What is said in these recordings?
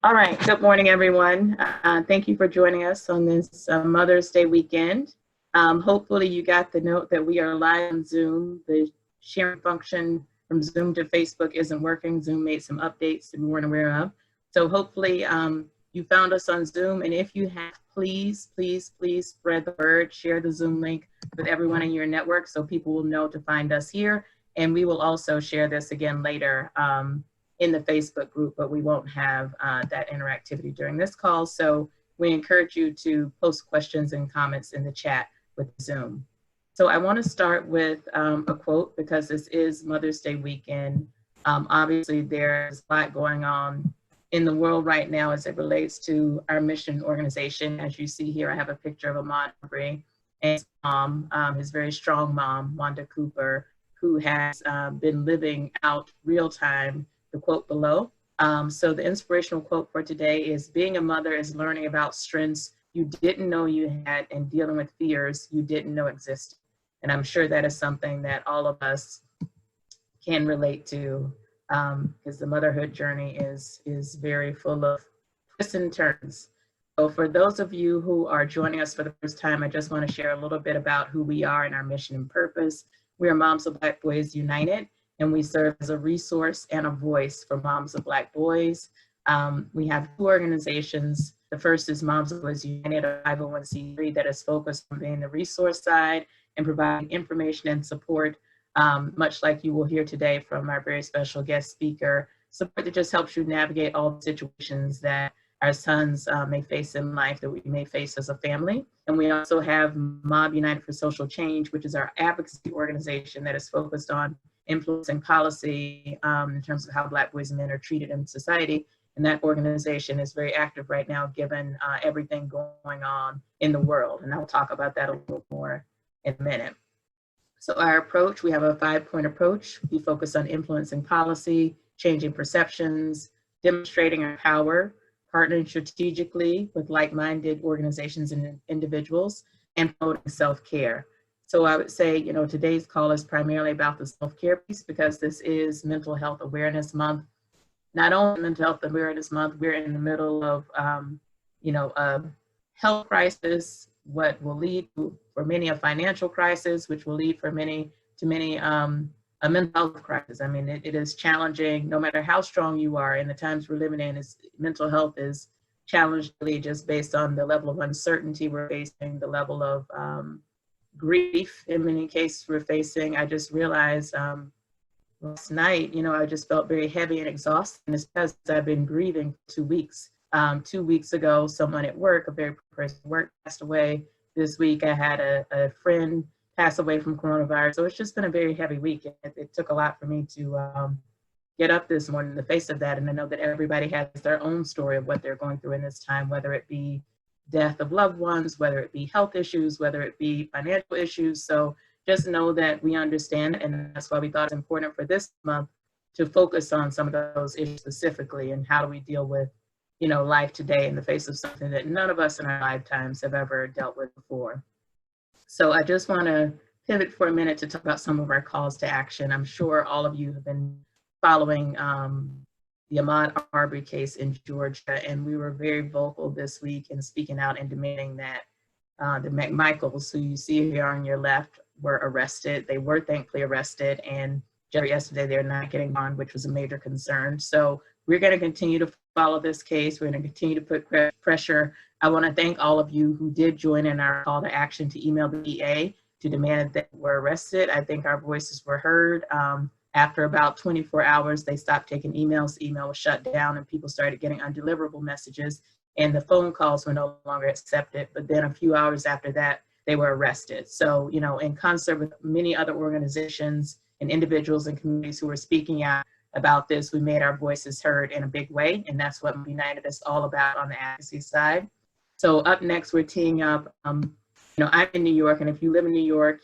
All right, good morning, everyone. Thank you for joining us on this Mother's Day weekend. Hopefully you got the note that we are live on Zoom. The sharing function from Zoom to Facebook isn't working. Zoom made some updates that we weren't aware of. So hopefully you found us on Zoom, and if you have, please spread the word, share the Zoom link with everyone in your network so people will know to find us here. And we will also share this again later in the Facebook group, but we won't have that interactivity during this call. So we encourage you to post questions and comments in the chat with Zoom. So I want to start with a quote because this is Mother's Day weekend. Obviously, there's a lot going on in the world right now as it relates to our mission organization. As you see here, I have a picture of Ahmaud Arbery and his mom, his very strong mom, Wanda Cooper, who has been living out real time the quote below. So the inspirational quote for today is, being a mother is learning about strengths you didn't know you had and dealing with fears you didn't know existed. And I'm sure that is something that all of us can relate to because the motherhood journey is very full of twists and turns. So for those of you who are joining us for the first time, I just want to share a little bit about who we are and our mission and purpose. We are Moms of Black Boys United, and we serve as a resource and a voice for moms of Black boys. We have two organizations. The first is Moms of Boys United, a 501c3 that is focused on being the resource side and providing information and support, much like you will hear today from our very special guest speaker, support that just helps you navigate all the situations that our sons may face in life, that we may face as a family. And we also have Mob United for Social Change, which is our advocacy organization that is focused on influencing policy in terms of how Black boys and men are treated in society. And that organization is very active right now, given everything going on in the world. And I'll talk about that a little more in a minute. So our approach, we have a 5-point approach. We focus on influencing policy, changing perceptions, demonstrating our power, partnering strategically with like-minded organizations and individuals, and promoting self-care. So I would say, you know, today's call is primarily about the self-care piece because this is Mental Health Awareness Month. Not only Mental Health Awareness Month, we're in the middle of, a health crisis, what will lead to, for many, a financial crisis, which will lead for many a mental health crisis. I mean, it is challenging, no matter how strong you are in the times we're living in, mental health is challenged really just based on the level of uncertainty we're facing, the level of grief in many cases we're facing. I just realized last night, I just felt very heavy and exhausted, and it's because I've been grieving for 2 weeks. 2 weeks ago, someone at work, a very person at work, passed away. This week I had a friend pass away from coronavirus. So it's just been a very heavy week. It took a lot for me to get up this morning in the face of that. And I know that everybody has their own story of what they're going through in this time, whether it be death of loved ones, whether it be health issues, whether it be financial issues. So just know that we understand, and that's why we thought it's important for this month to focus on some of those issues specifically, and how do we deal with, life today in the face of something that none of us in our lifetimes have ever dealt with before. So I just want to pivot for a minute to talk about some of our calls to action. I'm sure all of you have been following the Ahmaud Arbery case in Georgia, and we were very vocal this week in speaking out and demanding that the McMichaels, who you see here on your left, were arrested. They were thankfully arrested, and yesterday they're not getting bond, which was a major concern. So we're going to continue to follow this case. We're going to continue to put pressure. I want to thank all of you who did join in our call to action to email the DA to demand that they were arrested. I think our voices were heard. After about 24 hours, they stopped taking emails. The email was shut down and people started getting undeliverable messages, and the phone calls were no longer accepted. But then a few hours after that, they were arrested. So, in concert with many other organizations and individuals and communities who were speaking out about this, we made our voices heard in a big way. And that's what United is all about on the advocacy side. So up next, we're teeing up, I'm in New York, and if you live in New York,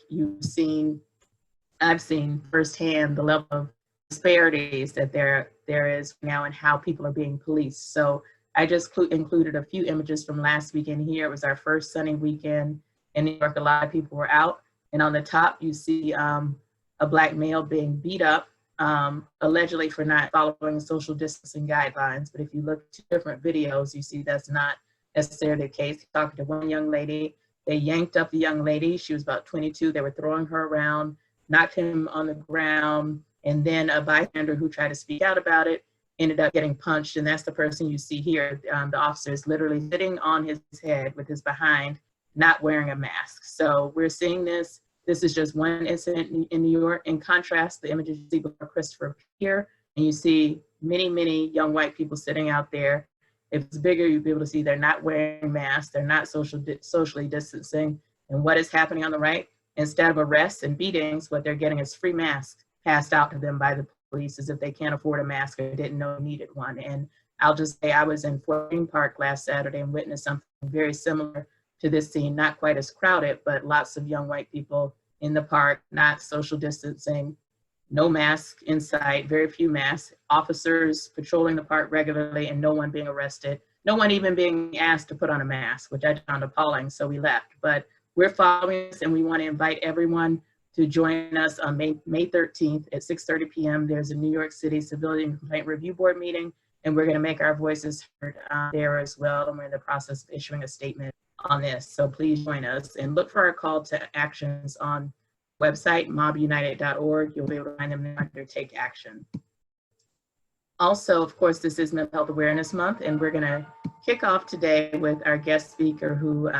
I've seen firsthand the level of disparities that there is now and how people are being policed. So I just included a few images from last weekend here. It was our first sunny weekend in New York. A lot of people were out, and on the top you see a Black male being beat up allegedly for not following social distancing guidelines. But if you look at different videos, you see that's not necessarily the case. Talking to one young lady, they yanked up the young lady. She was about 22. They were throwing her around, knocked him on the ground, and then a bystander who tried to speak out about it ended up getting punched. And that's the person you see here. The officer is literally sitting on his head with his behind, not wearing a mask. So we're seeing this. This is just one incident in New York. In contrast, the images you see before Christopher Pier, and you see many, many young white people sitting out there. If it's bigger, you'll be able to see they're not wearing masks, they're not socially distancing. And what is happening on the right? Instead of arrests and beatings, what they're getting is free masks passed out to them by the police as if they can't afford a mask or didn't know they needed one. And I'll just say I was in Fort Greene Park last Saturday and witnessed something very similar to this scene, not quite as crowded, but lots of young white people in the park, not social distancing, no mask in sight, very few masks, officers patrolling the park regularly and no one being arrested, no one even being asked to put on a mask, which I found appalling, so we left. But we're following this and we want to invite everyone to join us on May 13th at 6:30 p.m. There's a New York City Civilian Complaint Review Board meeting, and we're going to make our voices heard there as well, and we're in the process of issuing a statement on this. So please join us and look for our call to actions on website, mobunited.org. You'll be able to find them there under Take Action. Also, of course, this is Mental Health Awareness Month, and we're going to kick off today with our guest speaker who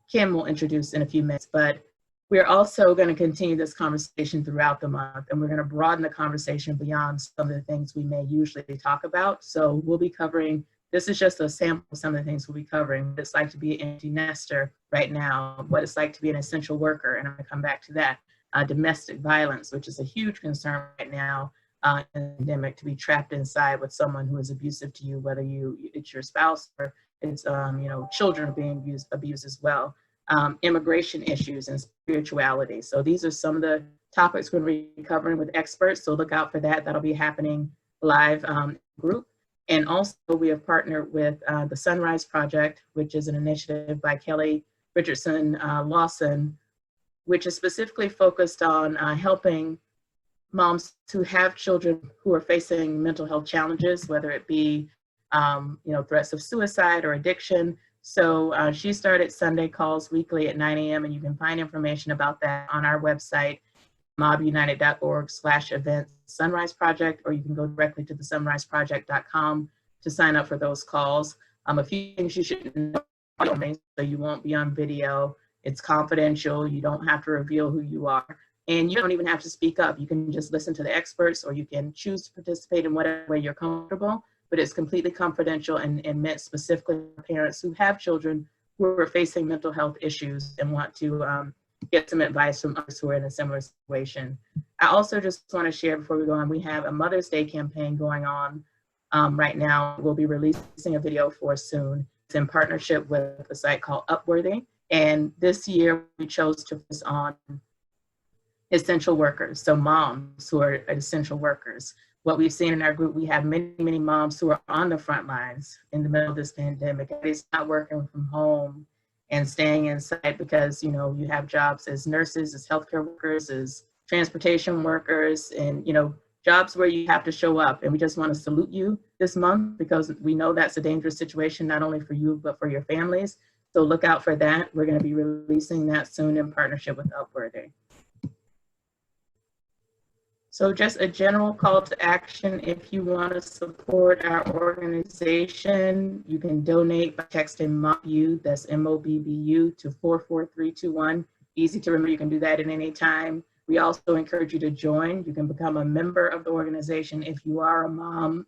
Kim will introduce in a few minutes. But we're also going to continue this conversation throughout the month, and we're going to broaden the conversation beyond some of the things we may usually talk about. So we'll be covering, this is just a sample of some of the things we'll be covering. What it's like to be an empty nester right now, what it's like to be an essential worker, and I'm going to come back to that. Domestic violence, which is a huge concern right now in the pandemic, to be trapped inside with someone who is abusive to you, whether it's your spouse or it's children being abused as well. Immigration issues and spirituality. So these are some of the topics we're going to be covering with experts. So look out for that. That'll be happening live group. And also we have partnered with the Sunrise Project, which is an initiative by Kelly Richardson Lawson, which is specifically focused on helping moms who have children who are facing mental health challenges, whether it be threats of suicide or addiction. So she started Sunday calls weekly at 9 a.m. and you can find information about that on our website, mobunited.org/events Sunrise Project, or you can go directly to the sunriseproject.com to sign up for those calls. A few things you should know, so you won't be on video. It's confidential. You don't have to reveal who you are. And you don't even have to speak up. You can just listen to the experts, or you can choose to participate in whatever way you're comfortable. But it's completely confidential and meant specifically for parents who have children who are facing mental health issues and want to get some advice from others who are in a similar situation. I also just want to share before we go on, we have a Mother's Day campaign going on right now. We'll be releasing a video for soon. It's in partnership with a site called Upworthy. And this year we chose to focus on essential workers, so moms who are essential workers. What we've seen in our group, we have many, many moms who are on the front lines in the middle of this pandemic. It's not working from home and staying inside because, you have jobs as nurses, as healthcare workers, as transportation workers, and, jobs where you have to show up. And we just want to salute you this month because we know that's a dangerous situation, not only for you, but for your families. So look out for that. We're going to be releasing that soon in partnership with Upworthy. So just a general call to action. If you want to support our organization, you can donate by texting MOBBU, that's MOBBU, to 44321. Easy to remember, you can do that at any time. We also encourage you to join. You can become a member of the organization if you are a mom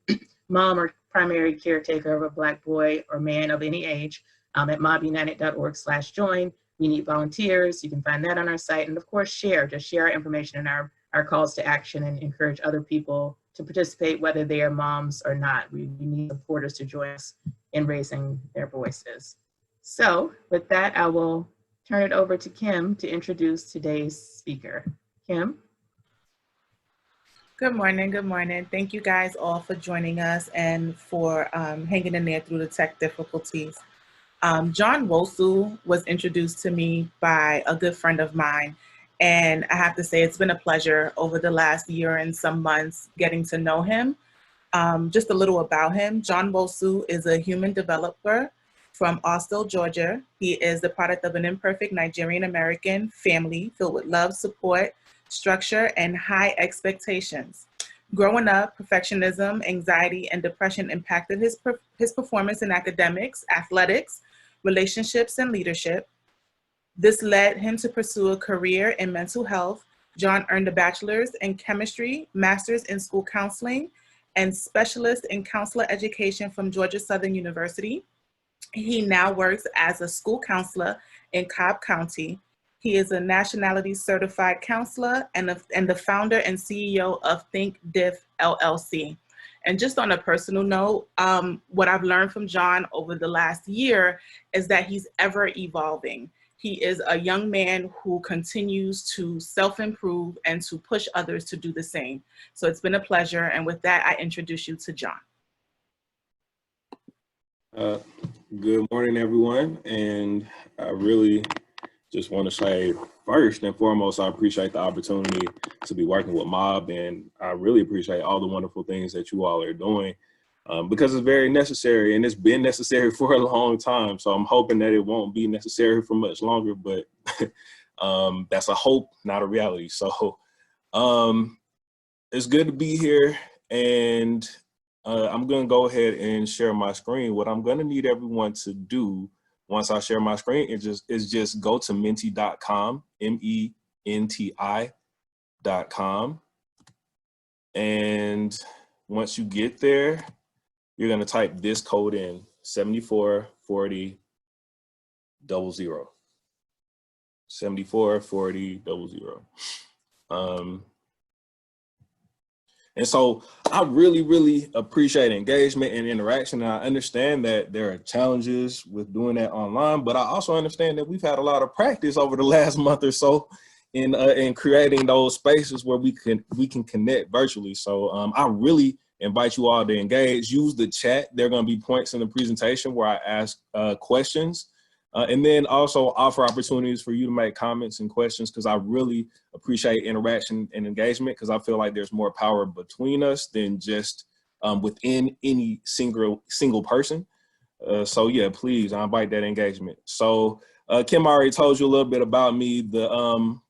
or primary caretaker of a Black boy or man of any age at mobunited.org/join. We need volunteers. You can find that on our site. And of course, just share our information in our calls to action and encourage other people to participate, whether they are moms or not. We need supporters to join us in raising their voices. So with that, I will turn it over to Kim to introduce today's speaker. Kim? Good morning, good morning. Thank you guys all for joining us and for hanging in there through the tech difficulties. John Wosu was introduced to me by a good friend of mine. And I have to say, it's been a pleasure over the last year and some months getting to know him. Just a little about him. John Wosu is a human developer from Austell, Georgia. He is the product of an imperfect Nigerian-American family filled with love, support, structure, and high expectations. Growing up, perfectionism, anxiety, and depression impacted his performance in academics, athletics, relationships, and leadership. This led him to pursue a career in mental health. John earned a bachelor's in chemistry, master's in school counseling, and specialist in counselor education from Georgia Southern University. He now works as a school counselor in Cobb County. He is a nationality certified counselor and the founder and CEO of Think Diff LLC. And just on a personal note, what I've learned from John over the last year is that he's ever evolving. He is a young man who continues to self-improve and to push others to do the same. So it's been a pleasure. And with that, I introduce you to John. Good morning, everyone. And I really just want to say, first and foremost, I appreciate the opportunity to be working with Mob. And I really appreciate all the wonderful things that you all are doing because it's very necessary, and it's been necessary for a long time. So I'm hoping that it won't be necessary for much longer, but that's a hope, not a reality. So it's good to be here. And I'm going to go ahead and share my screen. What I'm going to need everyone to do once I share my screen is just go to menti.com, MENTI.com. And once you get there, you're going to type this code in, 744000. 744000. And so I really appreciate engagement and interaction. And I understand that there are challenges with doing that online, but I also understand that we've had a lot of practice over the last month or so in creating those spaces where we can connect virtually. So I really invite you all to engage. Use the chat. There are going to be points in the presentation where I ask questions. And then also offer opportunities for you to make comments and questions, because I really appreciate interaction and engagement, because I feel like there's more power between us than just within any single person. So yeah, please, I invite that engagement. So Kim already told you a little bit about me. The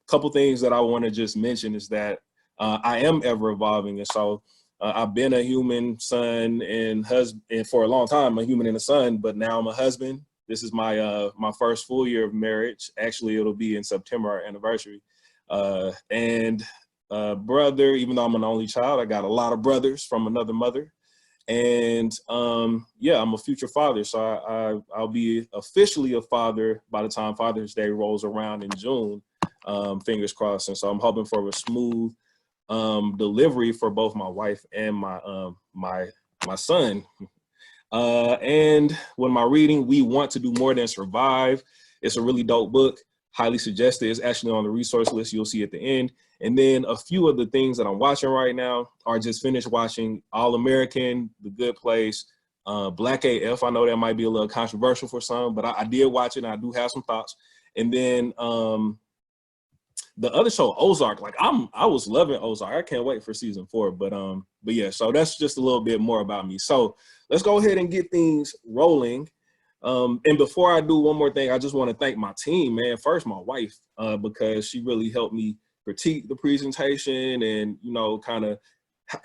couple things that I want to just mention is that I am ever evolving. And so I've been a human, son, and husband, and for a long time, a human and a son, but now I'm a husband. This is my my first full year of marriage. Actually, it'll be in September, our anniversary. And brother, even though I'm an only child, I got a lot of brothers from another mother. And yeah, I'm a future father. So I'll be officially a father by the time Father's Day rolls around in June, fingers crossed. And so I'm hoping for a smooth delivery for both my wife and my son. And when my reading, We Want to Do More Than Survive. It's a really dope book. Highly suggested. It's actually on the resource list. You'll see at the end. And then a few of the things that I'm watching right now are just finished watching All American, The Good Place, Black AF. I know that might be a little controversial for some, but I did watch it and I do have some thoughts. And then the other show, Ozark, like I was loving Ozark. I can't wait for season 4. But yeah, so that's just a little bit more about me. So let's go ahead and get things rolling. And before I do one more thing, I just want to thank my team, man. First, my wife, because she really helped me critique the presentation and, you know, kind of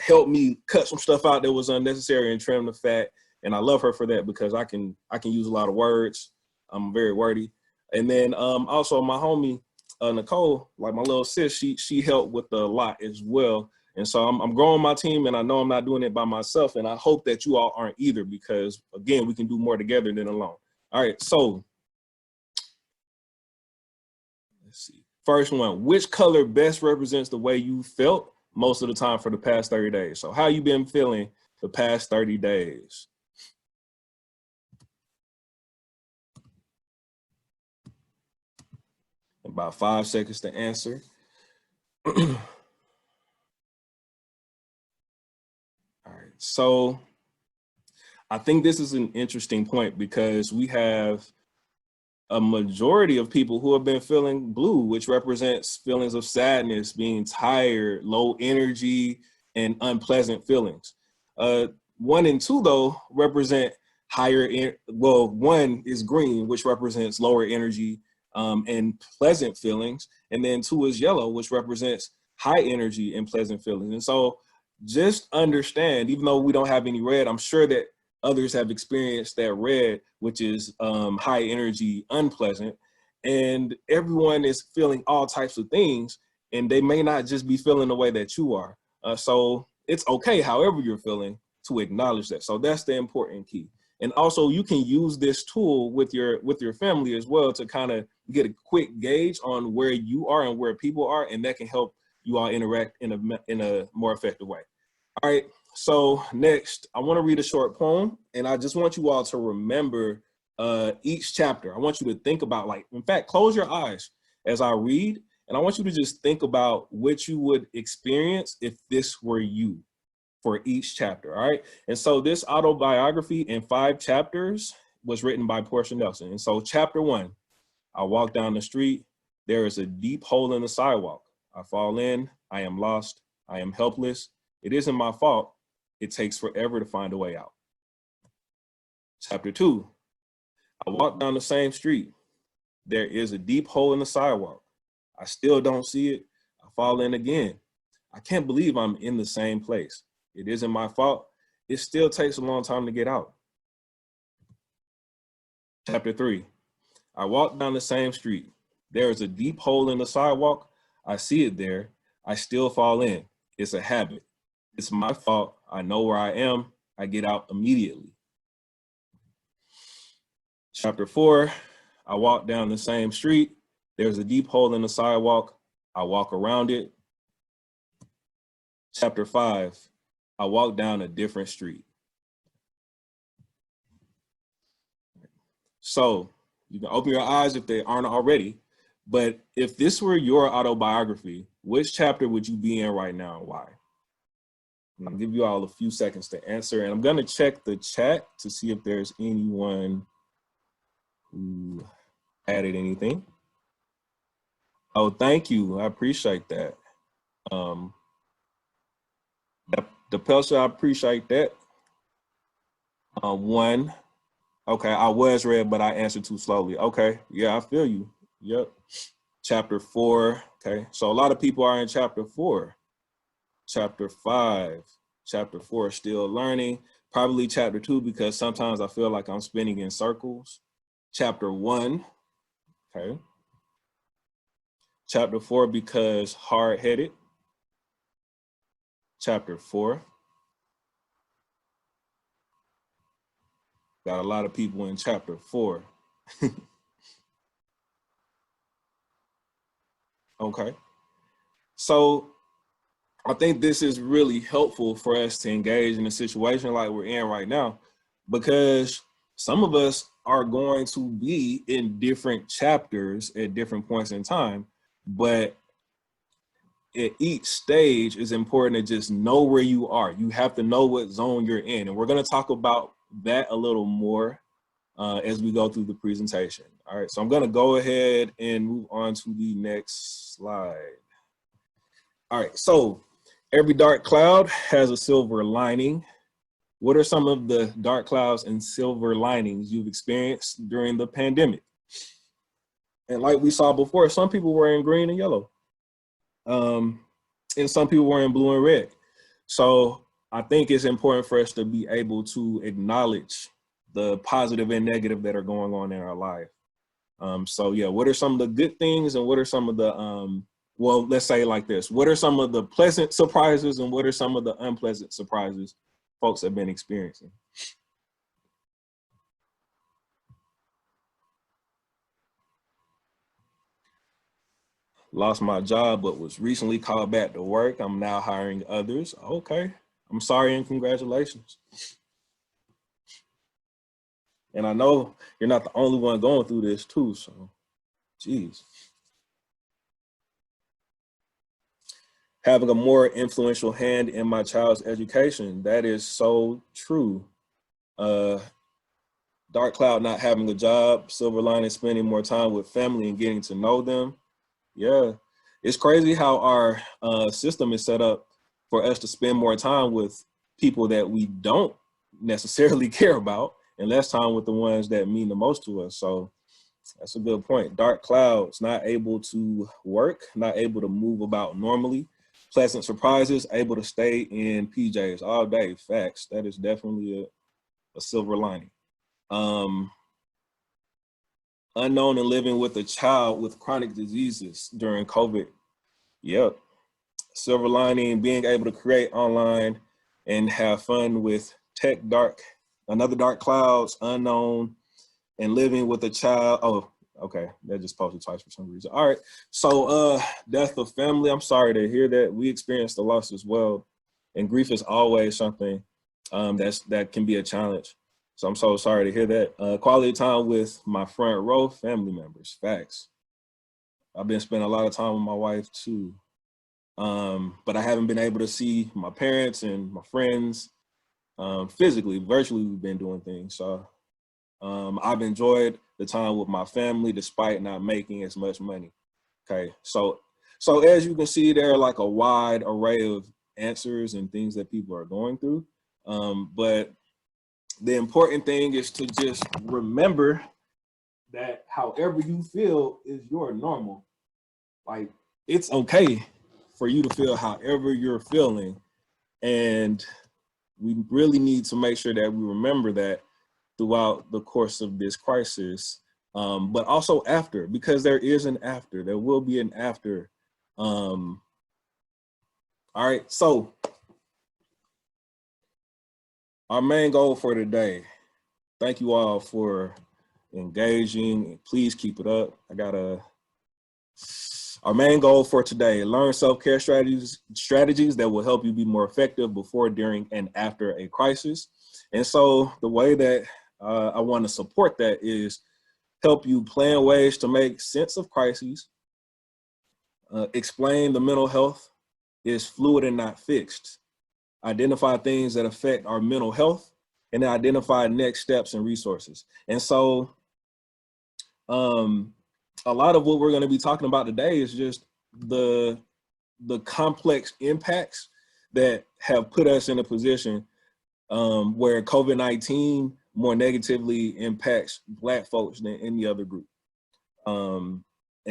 helped me cut some stuff out that was unnecessary and trim the fat. And I love her for that, because I can use a lot of words. I'm very wordy. And then also my homie, Nicole, like my little sis, she helped with a lot as well. And so I'm growing my team, and I know I'm not doing it by myself. And I hope that you all aren't either, because again, we can do more together than alone. All right, so let's see. First one, which color best represents the way you felt most of the time for the past 30 days? So how you been feeling the past 30 days? About 5 seconds to answer. All right, so I think this is an interesting point, because we have a majority of people who have been feeling blue, which represents feelings of sadness, being tired, low energy, and unpleasant feelings. 1 and 2, though, represent well, 1 is green, which represents lower energy and pleasant feelings. And then 2 is yellow, which represents high energy and pleasant feelings. And so just understand, even though we don't have any red, I'm sure that others have experienced that red, which is high energy, unpleasant. And everyone is feeling all types of things, and they may not just be feeling the way that you are. So it's okay, however you're feeling, to acknowledge that. So that's the important key. And also, you can use this tool with your family as well to kind of get a quick gauge on where you are and where people are, and that can help you all interact in a more effective way. All right, so next, I want to read a short poem, and I just want you all to remember each chapter. I want you to think about, like, in fact, close your eyes as I read, and I want you to just think about what you would experience if this were you for each chapter, all right? And so this autobiography in 5 chapters was written by Portia Nelson. And so chapter 1, I walk down the street, there is a deep hole in the sidewalk. I fall in, I am lost, I am helpless. It isn't my fault. It takes forever to find a way out. Chapter 2, I walk down the same street. There is a deep hole in the sidewalk. I still don't see it. I fall in again. I can't believe I'm in the same place. It isn't my fault. It still takes a long time to get out. Chapter 3, I walk down the same street. There is a deep hole in the sidewalk. I see it there. I still fall in. It's a habit. It's my fault. I know where I am. I get out immediately. Chapter 4, I walk down the same street. There's a deep hole in the sidewalk. I walk around it. Chapter 5, I walk down a different street. So you can open your eyes if they aren't already, but if this were your autobiography, which chapter would you be in right now and why? I'll give you all a few seconds to answer, and I'm gonna check the chat to see if there's anyone who added anything. Oh, thank you, I appreciate that. The Pelsa, I appreciate that. 1, okay, I was read, but I answered too slowly. Okay, yeah, I feel you, yep. Chapter 4, okay, so a lot of people are in chapter 4. Chapter 5, chapter 4, still learning. Probably chapter 2, because sometimes I feel like I'm spinning in circles. Chapter 1, okay. Chapter 4, because hard-headed. Chapter 4. Got a lot of people in chapter 4. Okay. So I think this is really helpful for us to engage in a situation like we're in right now, because some of us are going to be in different chapters at different points in time, but at each stage it's important to just know where you are. You have to know what zone you're in. And we're going to talk about that a little more as we go through the presentation. All right, so I'm going to go ahead and move on to the next slide. All right, so every dark cloud has a silver lining. What are some of the dark clouds and silver linings you've experienced during the pandemic? And like we saw before, some people were in green and yellow. And some people were in blue and red. So I think it's important for us to be able to acknowledge the positive and negative that are going on in our life. So yeah, what are some of the good things and what are some of the, well, let's say it like this. What are some of the pleasant surprises and what are some of the unpleasant surprises folks have been experiencing? Lost my job, but was recently called back to work. I'm now hiring others. Okay, I'm sorry and congratulations. And I know you're not the only one going through this too, so geez. Having a more influential hand in my child's education, that is so true. Dark cloud, not having a job. Silver lining, spending more time with family and getting to know them. Yeah, it's crazy how our system is set up for us to spend more time with people that we don't necessarily care about and less time with the ones that mean the most to us. So that's a good point. Dark clouds, not able to work, not able to move about normally. Pleasant surprises, able to stay in PJs all day. Facts. That is definitely a silver lining. Unknown and living with a child with chronic diseases during COVID. Yep. Silver lining, being able to create online and have fun with tech dark, another dark clouds, unknown, and living with a child. Oh, okay. That just posted twice for some reason. All right. So death of family. I'm sorry to hear that. We experienced the loss as well. And grief is always something that can be a challenge. So I'm so sorry to hear that. Quality time with my front row family members. Facts. I've been spending a lot of time with my wife too. But I haven't been able to see my parents and my friends physically. Virtually, we've been doing things. So I've enjoyed the time with my family despite not making as much money. Okay, so as you can see, there are like a wide array of answers and things that people are going through. But the important thing is to just remember that however you feel is your normal. Like, it's okay for you to feel however you're feeling. And we really need to make sure that we remember that throughout the course of this crisis, but also after, because there is an after, there will be an after. All right, so our main goal for today, thank you all for engaging. Please keep it up. Our main goal for today, learn self-care strategies that will help you be more effective before, during, and after a crisis. And so the way that I want to support that is help you plan ways to make sense of crises, explain the mental health is fluid and not fixed, identify things that affect our mental health, and then identify next steps and resources. And so a lot of what we're going to be talking about today is just the complex impacts that have put us in a position where COVID-19 more negatively impacts Black folks than any other group. And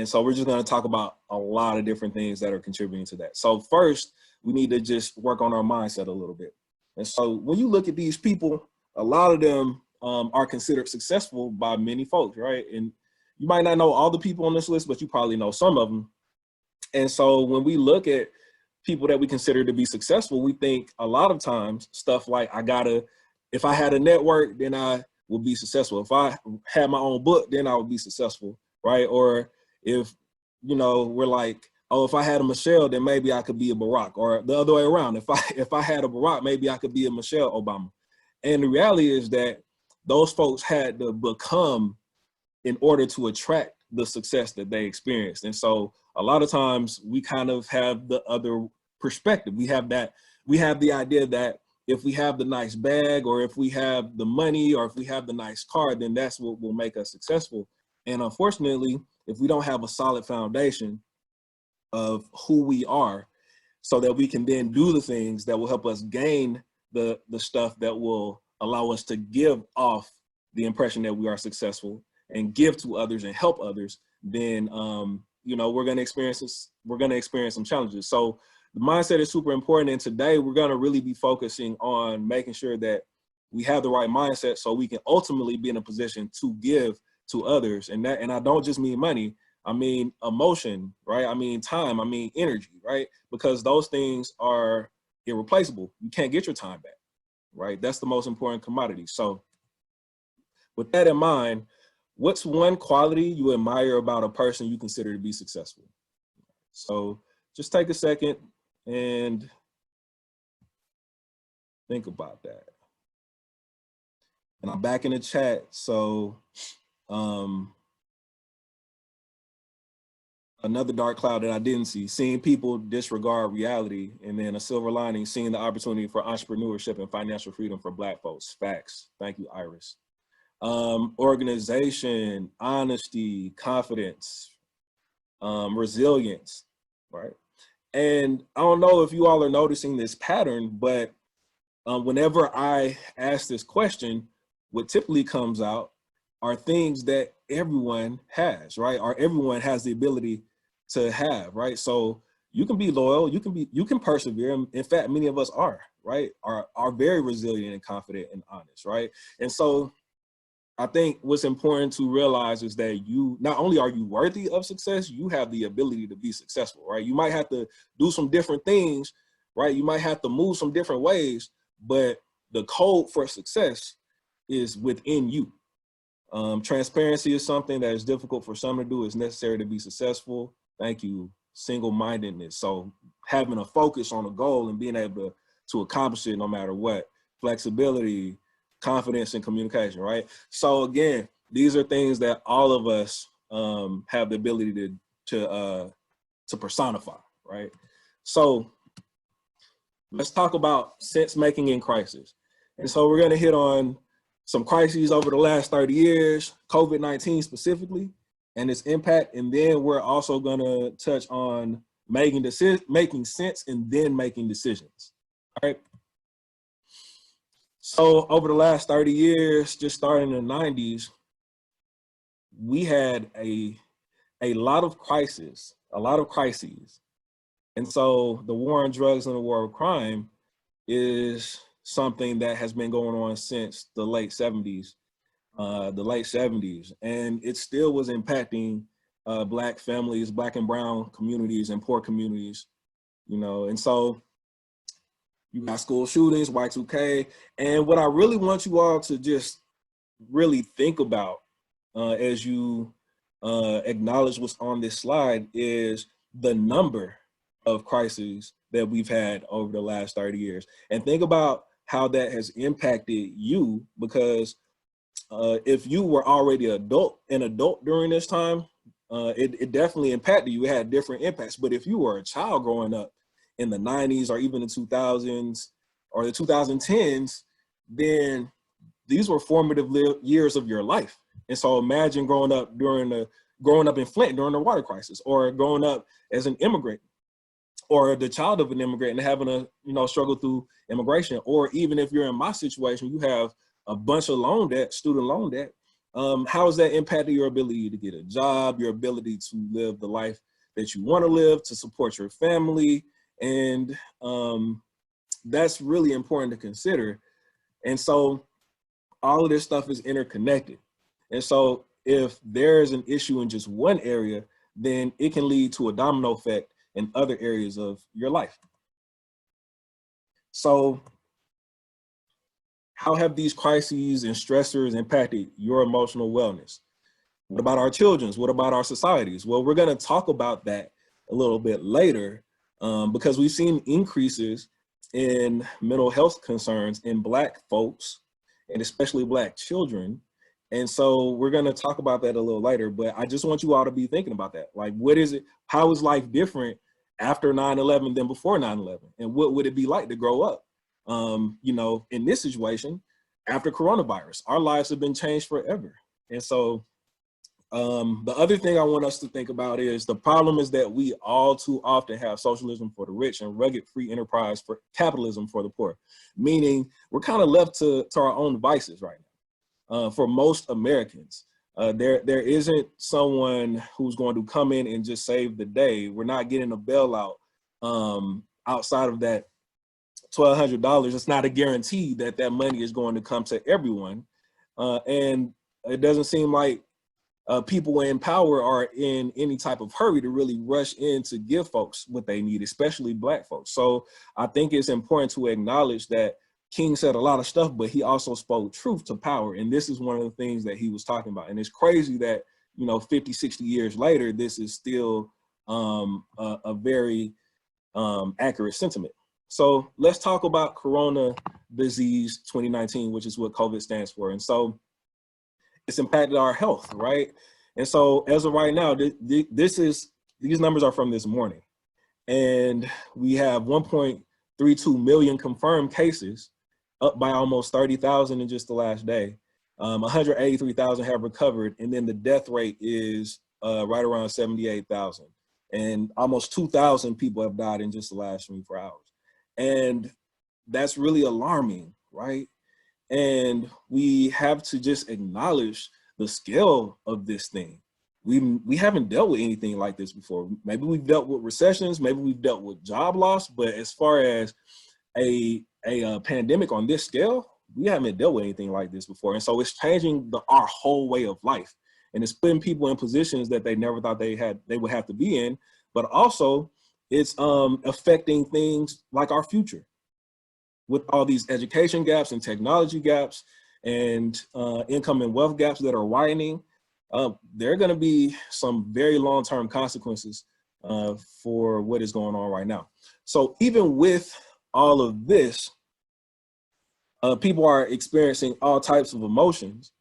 so we're just going to talk about a lot of different things that are contributing to that. So first, we need to just work on our mindset a little bit. And so when you look at these people, a lot of them are considered successful by many folks, right? And you might not know all the people on this list, but you probably know some of them. And so when we look at people that we consider to be successful, we think a lot of times stuff like, if I had a network, then I would be successful. If I had my own book, then I would be successful, right? Or if, we're like, oh, if I had a Michelle, then maybe I could be a Barack, or the other way around. If I had a Barack, maybe I could be a Michelle Obama. And the reality is that those folks had to become in order to attract the success that they experienced. And so a lot of times we kind of have the other perspective. We have the idea that if we have the nice bag, or if we have the money, or if we have the nice car, then that's what will make us successful. And unfortunately, if we don't have a solid foundation of who we are, so that we can then do the things that will help us gain the stuff that will allow us to give off the impression that we are successful and give to others and help others, then we're going to experience some challenges. So the mindset is super important, and today we're going to really be focusing on making sure that we have the right mindset so we can ultimately be in a position to give to others. And I don't just mean money, I mean emotion, right? I mean time, I mean energy, right? Because those things are irreplaceable. You can't get your time back, right? That's the most important commodity. So with that in mind, what's one quality you admire about a person you consider to be successful? So just take a second and think about that. And I'm back in the chat. So another dark cloud that I didn't see, seeing people disregard reality, and then a silver lining, seeing the opportunity for entrepreneurship and financial freedom for Black folks. Facts. Thank you, Iris. organization, honesty, confidence, resilience, right? And I don't know if you all are noticing this pattern, but whenever I ask this question, what typically comes out are things that everyone has, right? Or everyone has the ability to have, right? So you can be loyal, you can persevere. In fact, many of us are, right? Are very resilient and confident and honest, right? And so I think what's important to realize is that you, not only are you worthy of success, you have the ability to be successful, right? You might have to do some different things, right? You might have to move some different ways, but the code for success is within you. Transparency is something that is difficult for some to do. It's necessary to be successful. Thank you. Single-mindedness. So having a focus on a goal and being able to accomplish it no matter what. Flexibility, confidence, and communication, right? So again, these are things that all of us have the ability to personify, right? So let's talk about sense making in crisis. And so we're going to hit on some crises over the last 30 years, COVID-19 specifically, and its impact. And then we're also going to touch on making sense and then making decisions. All right. So over the last 30 years, just starting in the 90s, we had a lot of crises. And so the war on drugs and the war of crime is something that has been going on since the late 70s, and it still was impacting Black families, Black and brown communities, and poor communities, you know. And so you got school shootings, Y2K, and what I really want you all to just really think about as you acknowledge what's on this slide is the number of crises that we've had over the last 30 years. And think about how that has impacted you, because if you were already an adult during this time, it definitely impacted you. It had different impacts. But if you were a child growing up in the 90s or even the 2000s or the 2010s, then these were formative years of your life. And so imagine growing up in Flint during the water crisis, or growing up as an immigrant, or the child of an immigrant and having to, you know, struggle through immigration. Or even if you're in my situation, you have a bunch of loan debt, student loan debt. How has that impacted your ability to get a job, your ability to live the life that you want to live, to support your family? And that's really important to consider. And so all of this stuff is interconnected. And so if there is an issue in just one area, then it can lead to a domino effect in other areas of your life. So how have these crises and stressors impacted your emotional wellness? What about our children's? What about our societies? Well, we're going to talk about that a little bit later, because we've seen increases in mental health concerns in Black folks, and especially Black children. And so we're going to talk about that a little later, but I just want you all to be thinking about that. Like, what is it? How is life different after 9/11 than before 9/11? And what would it be like to grow up? You know, in this situation, after coronavirus, our lives have been changed forever. And so the other thing I want us to think about is the problem is that we all too often have socialism for the rich and rugged free enterprise for capitalism for the poor, meaning we're kind of left to our own devices right now. For most Americans, there isn't someone who's going to come in and just save the day. We're not getting a bailout outside of that $1,200. It's not a guarantee that that money is going to come to everyone. And it doesn't seem like people in power are in any type of hurry to really rush in to give folks what they need, especially Black folks. So I think it's important to acknowledge that King said a lot of stuff, but he also spoke truth to power. And this is one of the things that he was talking about. And it's crazy that, you know, 50, 60 years later, this is still a very accurate sentiment. So let's talk about Corona disease 2019, which is what COVID stands for. And so it's impacted our health, right? And so as of right now, these numbers are from this morning. And we have 1.32 million confirmed cases, up by almost 30,000 in just the last day. 183,000 have recovered, and then the death rate is right around 78,000. And almost 2,000 people have died in just the last 24 hours. And that's really alarming, right? And we have to just acknowledge the scale of this thing. We haven't dealt with anything like this before. Maybe we've dealt with recessions, maybe we've dealt with job loss, but as far as a pandemic on this scale, we haven't dealt with anything like this before. And so it's changing our whole way of life. And it's putting people in positions that they never thought they would have to be in, but also it's affecting things like our future with all these education gaps and technology gaps and income and wealth gaps that are widening. There are going to be some very long-term consequences for what is going on right now. So even with all of this, people are experiencing all types of emotions,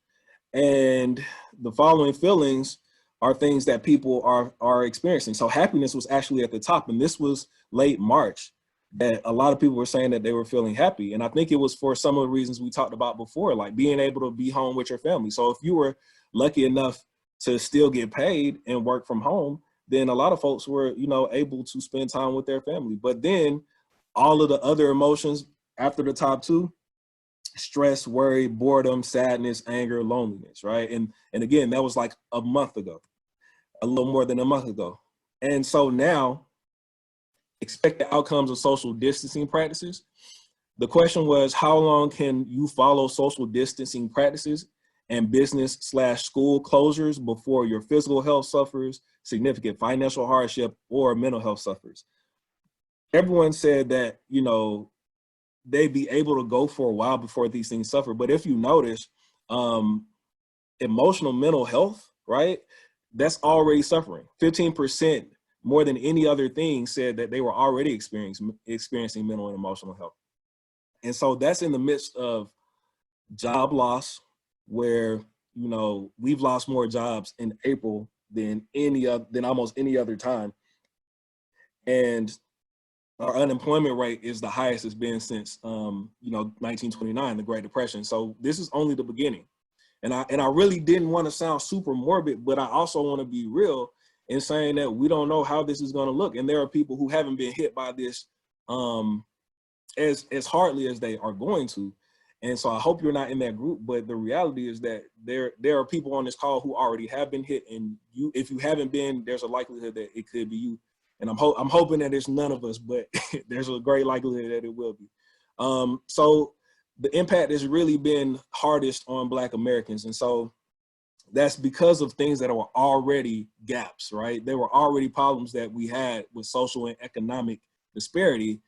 and the following feelings are things that people are experiencing. So happiness was actually at the top, and this was late March that a lot of people were saying that they were feeling happy. And I think it was for some of the reasons we talked about before, like being able to be home with your family. So if you were lucky enough to still get paid and work from home, then a lot of folks were, able to spend time with their family. But then all of the other emotions after the top two, stress, worry, boredom, sadness, anger, loneliness, right? And again, that was like a month ago, a little more than a month ago. And so now, expected outcomes of social distancing practices. The question was, how long can you follow social distancing practices and business/school closures before your physical health suffers, significant financial hardship, or mental health suffers? Everyone said that, they'd be able to go for a while before these things suffer. But if you notice, emotional mental health, right, that's already suffering. 15% more than any other thing said that they were already experiencing mental and emotional health. And so that's in the midst of job loss, where, we've lost more jobs in April than almost any other time. And our unemployment rate is the highest it's been since 1929, the Great Depression. So this is only the beginning. And I really didn't want to sound super morbid, but I also want to be real in saying that we don't know how this is going to look. And there are people who haven't been hit by this as hardly as they are going to. And so I hope you're not in that group, but the reality is that there are people on this call who already have been hit, and if you haven't been, there's a likelihood that it could be you. And I'm hoping that it's none of us, but there's a great likelihood that it will be. So the impact has really been hardest on Black Americans. And so that's because of things that were already gaps, right? There were already problems that we had with social and economic disparity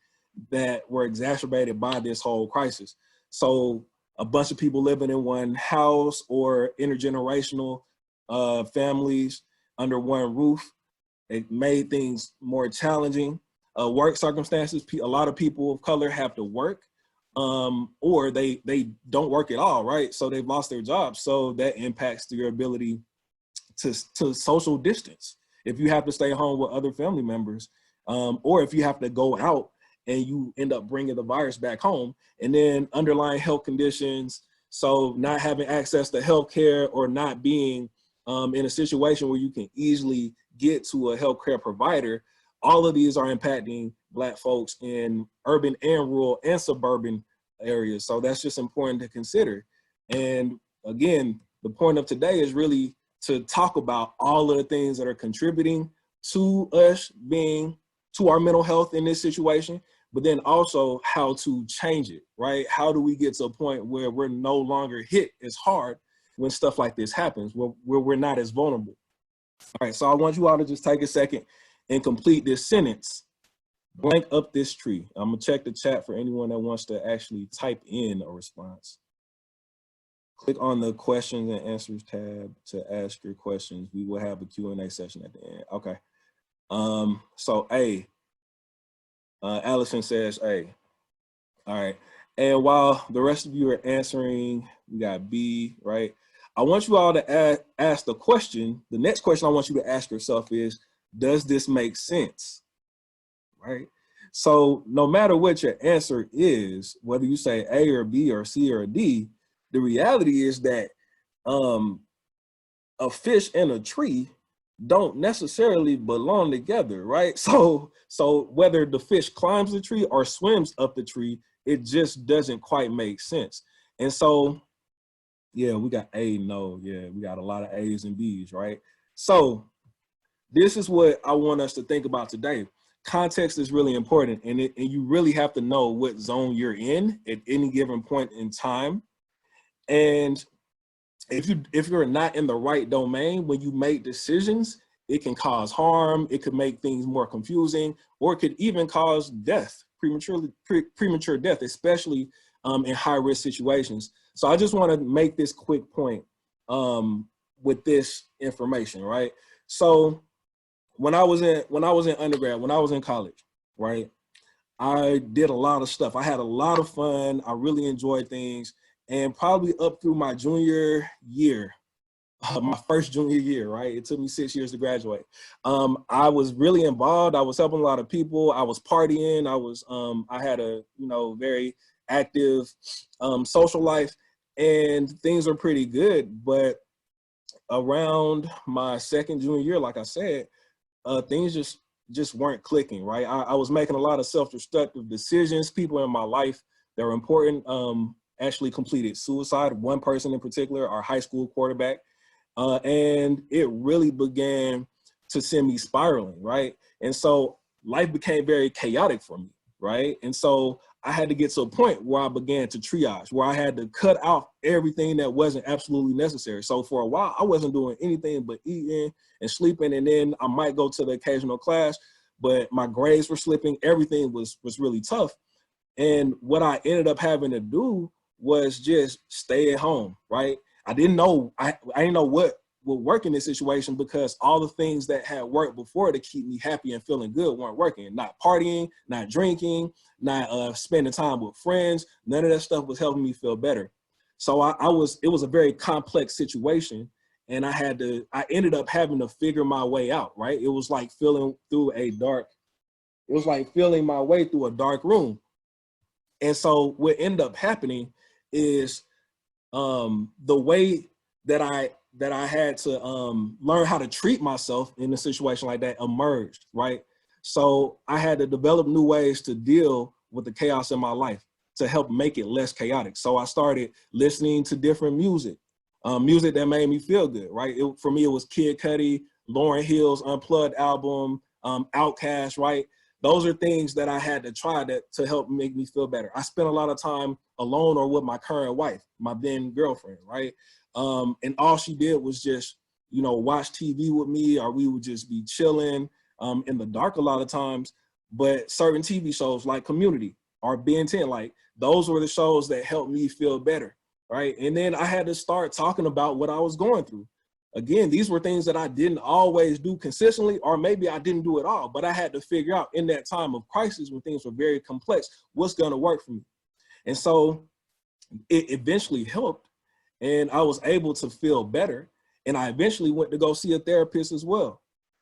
that were exacerbated by this whole crisis. So a bunch of people living in one house or intergenerational families under one roof, it made things more challenging. Work circumstances, a lot of people of color have to work, or they don't work at all, right? So they've lost their jobs. So that impacts your ability to social distance. If you have to stay home with other family members, or if you have to go out and you end up bringing the virus back home, and then underlying health conditions. So not having access to healthcare or not being in a situation where you can easily get to a healthcare provider, all of these are impacting Black folks in urban and rural and suburban areas. So that's just important to consider. And again, the point of today is really to talk about all of the things that are contributing to us to our mental health in this situation, but then also how to change it, right? How do we get to a point where we're no longer hit as hard when stuff like this happens, where we're not as vulnerable? All right, so I want you all to just take a second and complete this sentence. Blank up this tree. I'm gonna check the chat for anyone that wants to actually type in a response. Click on the questions and answers tab to ask your questions. We will have a Q&A session at the end. Okay. So A, Allison says A. All right. And while the rest of you are answering, we got B, right? I want you all to ask the question. The next question I want you to ask yourself is, does this make sense? Right? So no matter what your answer is, whether you say A or B or C or D, the reality is that a fish and a tree don't necessarily belong together, right? So whether the fish climbs the tree or swims up the tree, it just doesn't quite make sense. And so, yeah, we got A, no, yeah, we got a lot of A's and B's, right? So this is what I want us to think about today. Context is really important, and you really have to know what zone you're in at any given point in time. And if you're not in the right domain when you make decisions, it can cause harm, it could make things more confusing, or it could even cause death, premature death, especially in high risk situations. So I just want to make this quick point with this information, right? So when I was in undergrad, when I was in college, right, I did a lot of stuff. I had a lot of fun. I really enjoyed things. And probably up through my junior year, my first junior year, right? It took me 6 years to graduate. I was really involved. I was helping a lot of people. I was partying. I had a, very active social life, and things were pretty good. But around my second junior year, like I said, things just weren't clicking, right? I was making a lot of self-destructive decisions. People in my life that were important actually completed suicide. One person in particular, our high school quarterback, and it really began to send me spiraling, right? And so life became very chaotic for me, right? And so I had to get to a point where I began to triage, where I had to cut out everything that wasn't absolutely necessary. So for a while, I wasn't doing anything but eating and sleeping, and then I might go to the occasional class, but my grades were slipping. Everything was really tough. And what I ended up having to do was just stay at home, right? I didn't know what would work in this situation, because all the things that had worked before to keep me happy and feeling good weren't working. Not partying, not drinking, not spending time with friends. None of that stuff was helping me feel better. So it was a very complex situation, and I ended up having to figure my way out, right? It was like feeling my way through a dark room. And so what ended up happening is the way that I had to learn how to treat myself in a situation like that emerged, right? So I had to develop new ways to deal with the chaos in my life to help make it less chaotic. So I started listening to different music that made me feel good, right? For me, it was Kid Cudi, Lauryn Hill's Unplugged album, Outkast, right? Those are things that I had to try to help make me feel better. I spent a lot of time alone or with my current wife, my then girlfriend, right? And all she did was just, watch TV with me, or we would just be chilling in the dark a lot of times. But certain TV shows like Community or Ben 10, like those were the shows that helped me feel better, right? And then I had to start talking about what I was going through. Again, these were things that I didn't always do consistently, or maybe I didn't do it all, but I had to figure out in that time of crisis when things were very complex, what's going to work for me. And so it eventually helped, and I was able to feel better. And I eventually went to go see a therapist as well.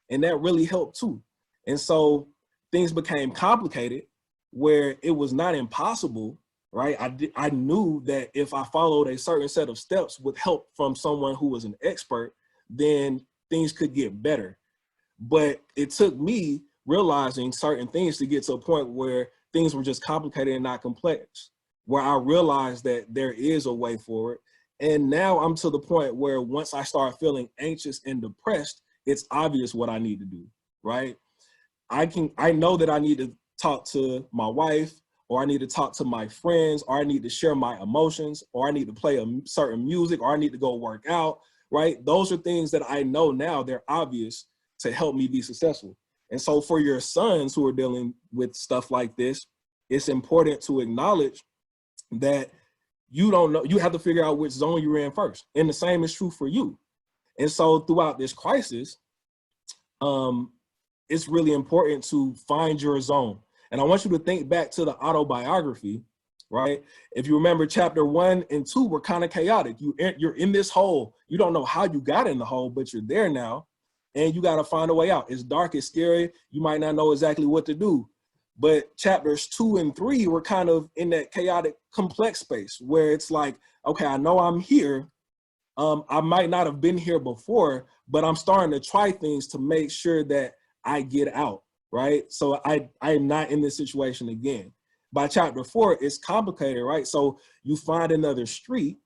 And that really helped too. And so things became complicated where it was not impossible, right? I knew that if I followed a certain set of steps with help from someone who was an expert, then things could get better. But it took me realizing certain things to get to a point where things were just complicated and not complex, where I realized that there is a way forward. And now I'm to the point where once I start feeling anxious and depressed, it's obvious what I need to do, right? I know that I need to talk to my wife, or I need to talk to my friends, or I need to share my emotions, or I need to play a certain music, or I need to go work out, right? Those are things that I know now, they're obvious to help me be successful. And so for your sons who are dealing with stuff like this, it's important to acknowledge that you don't know, you have to figure out which zone you're in first. And the same is true for you. And so throughout this crisis, it's really important to find your zone. And I want you to think back to the autobiography, right? If you remember, chapter 1 and 2 were kind of chaotic. You're in this hole. You don't know how you got in the hole, but you're there now, and you got to find a way out. It's dark, it's scary. You might not know exactly what to do. But chapters 2 and 3 were kind of in that chaotic, complex space where it's like, okay, I know I'm here, I might not have been here before, but I'm starting to try things to make sure that I get out, right? So I'm not in this situation again. By chapter 4, it's complicated, right? So you find another street.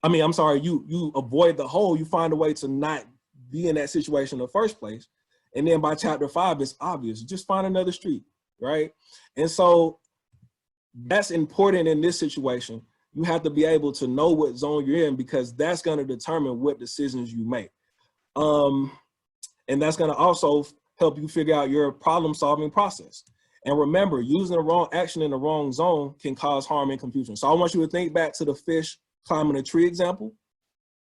I'm sorry, you avoid the hole, you find a way to not be in that situation in the first place. And then by chapter 5, it's obvious, just find another street, right? And so that's important in this situation. You have to be able to know what zone you're in, because that's going to determine what decisions you make. And that's going to also help you figure out your problem solving process. And remember, using the wrong action in the wrong zone can cause harm and confusion. So I want you to think back to the fish climbing a tree example.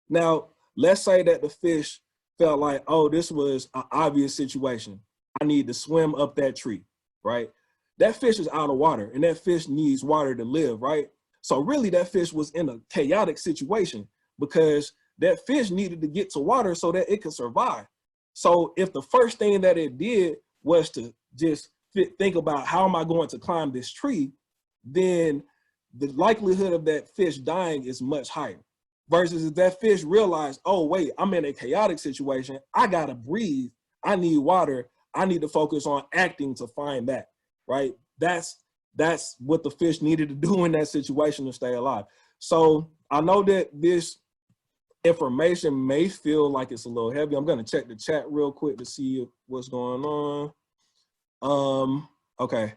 Now, let's say that the fish felt like, oh, this was an obvious situation. I need to swim up that tree, right? That fish is out of water, and that fish needs water to live, right? So really that fish was in a chaotic situation, because that fish needed to get to water so that it could survive. So if the first thing that it did was to just think about, how am I going to climb this tree, then the likelihood of that fish dying is much higher. Versus if that fish realized, oh wait, I'm in a chaotic situation, I gotta breathe, I need water, I need to focus on acting to find that, right? That's what the fish needed to do in that situation to stay alive. So I know that this information may feel like it's a little heavy. I'm gonna check the chat real quick to see what's going on. Okay,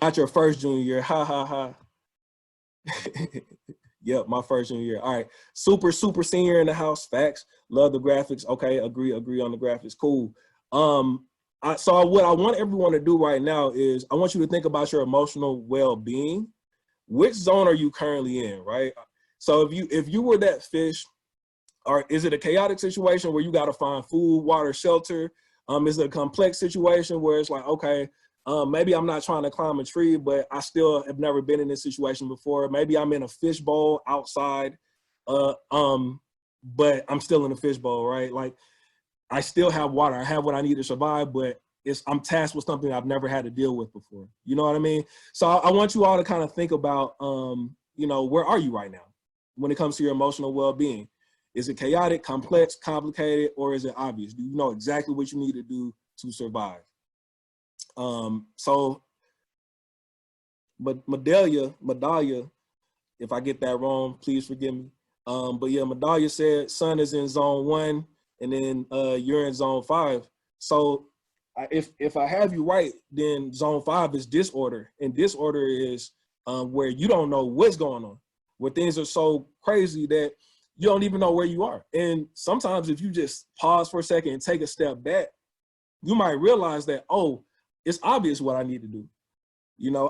not your first junior year, ha ha ha. Yep, my first junior year. All right, super senior in the house, facts. Love the graphics. Okay, agree on the graphics, cool. So what I want everyone to do right now is I want you to think about your emotional well-being. Which zone are you currently in, right? So if you were that fish, or is it a chaotic situation where you got to find food, water, shelter? Is it a complex situation where it's like, okay, maybe I'm not trying to climb a tree, but I still have never been in this situation before. Maybe I'm in a fishbowl outside, but I'm still in a fishbowl, right? Like, I still have water. I have what I need to survive, but I'm tasked with something I've never had to deal with before. You know what I mean? So I want you all to kind of think about, where are you right now when it comes to your emotional well-being? Is it chaotic, complex, complicated, or is it obvious? Do you know exactly what you need to do to survive? So Medallia, if I get that wrong, please forgive me. But yeah, Medallia said Sun is in zone 1 and then you're in zone 5. So if I have you right, then zone 5 is disorder, and disorder is where you don't know what's going on, where things are so crazy that you don't even know where you are. And sometimes if you just pause for a second and take a step back, you might realize that, oh, it's obvious what I need to do. You know,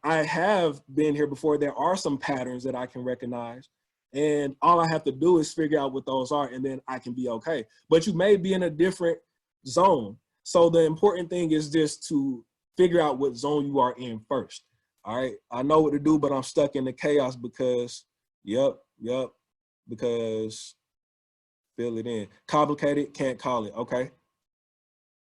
I have been here before. There are some patterns that I can recognize, and all I have to do is figure out what those are, and then I can be okay. But you may be in a different zone. So the important thing is just to figure out what zone you are in first. All right, I know what to do, but I'm stuck in the chaos because, because fill it in. Complicated, can't call it, okay?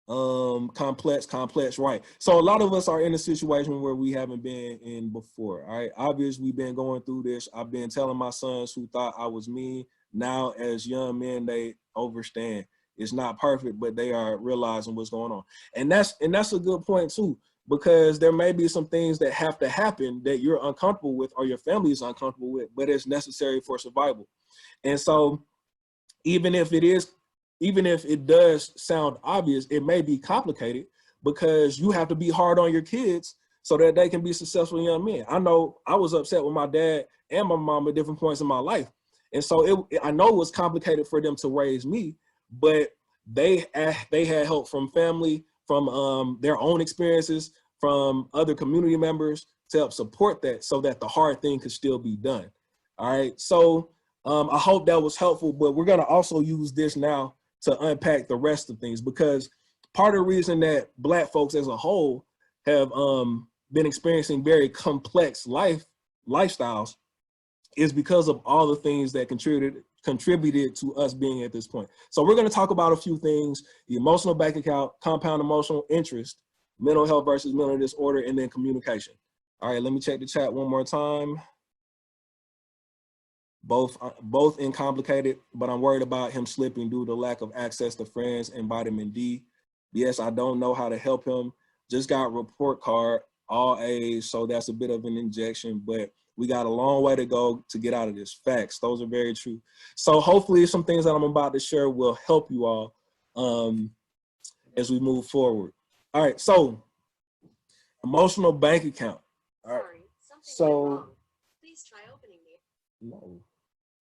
Complex, right? So a lot of us are in a situation where we haven't been in before, all right? Obviously, we've been going through this. I've been telling my sons who thought I was mean, now as young men, they understand. It's not perfect, but they are realizing what's going on. And that's a good point too, because there may be some things that have to happen that you're uncomfortable with or your family is uncomfortable with, but it's necessary for survival. And so even if it does sound obvious, it may be complicated because you have to be hard on your kids so that they can be successful young men. I know I was upset with my dad and my mom at different points in my life. And so I know it was complicated for them to raise me, but they had help from family, from their own experiences, from other community members to help support that so that the hard thing could still be done. All right. So I hope that was helpful, but we're going to also use this now to unpack the rest of things, because part of the reason that Black folks as a whole have been experiencing very complex lifestyles is because of all the things that contributed to us being at this point. So we're going to talk about a few things: the emotional bank account, compound emotional interest, mental health versus mental disorder, and then communication. All right, let me check the chat one more time. both incomplicated, but I'm worried about him slipping due to lack of access to friends and vitamin D. Yes, I don't know how to help him. Just got report card, all A's, so that's a bit of an injection, but we got a long way to go to get out of this. Facts, those are very true. So hopefully some things that I'm about to share will help you all as we move forward. All right, so emotional bank account. All right. Sorry, something So went wrong. Please try opening the. no.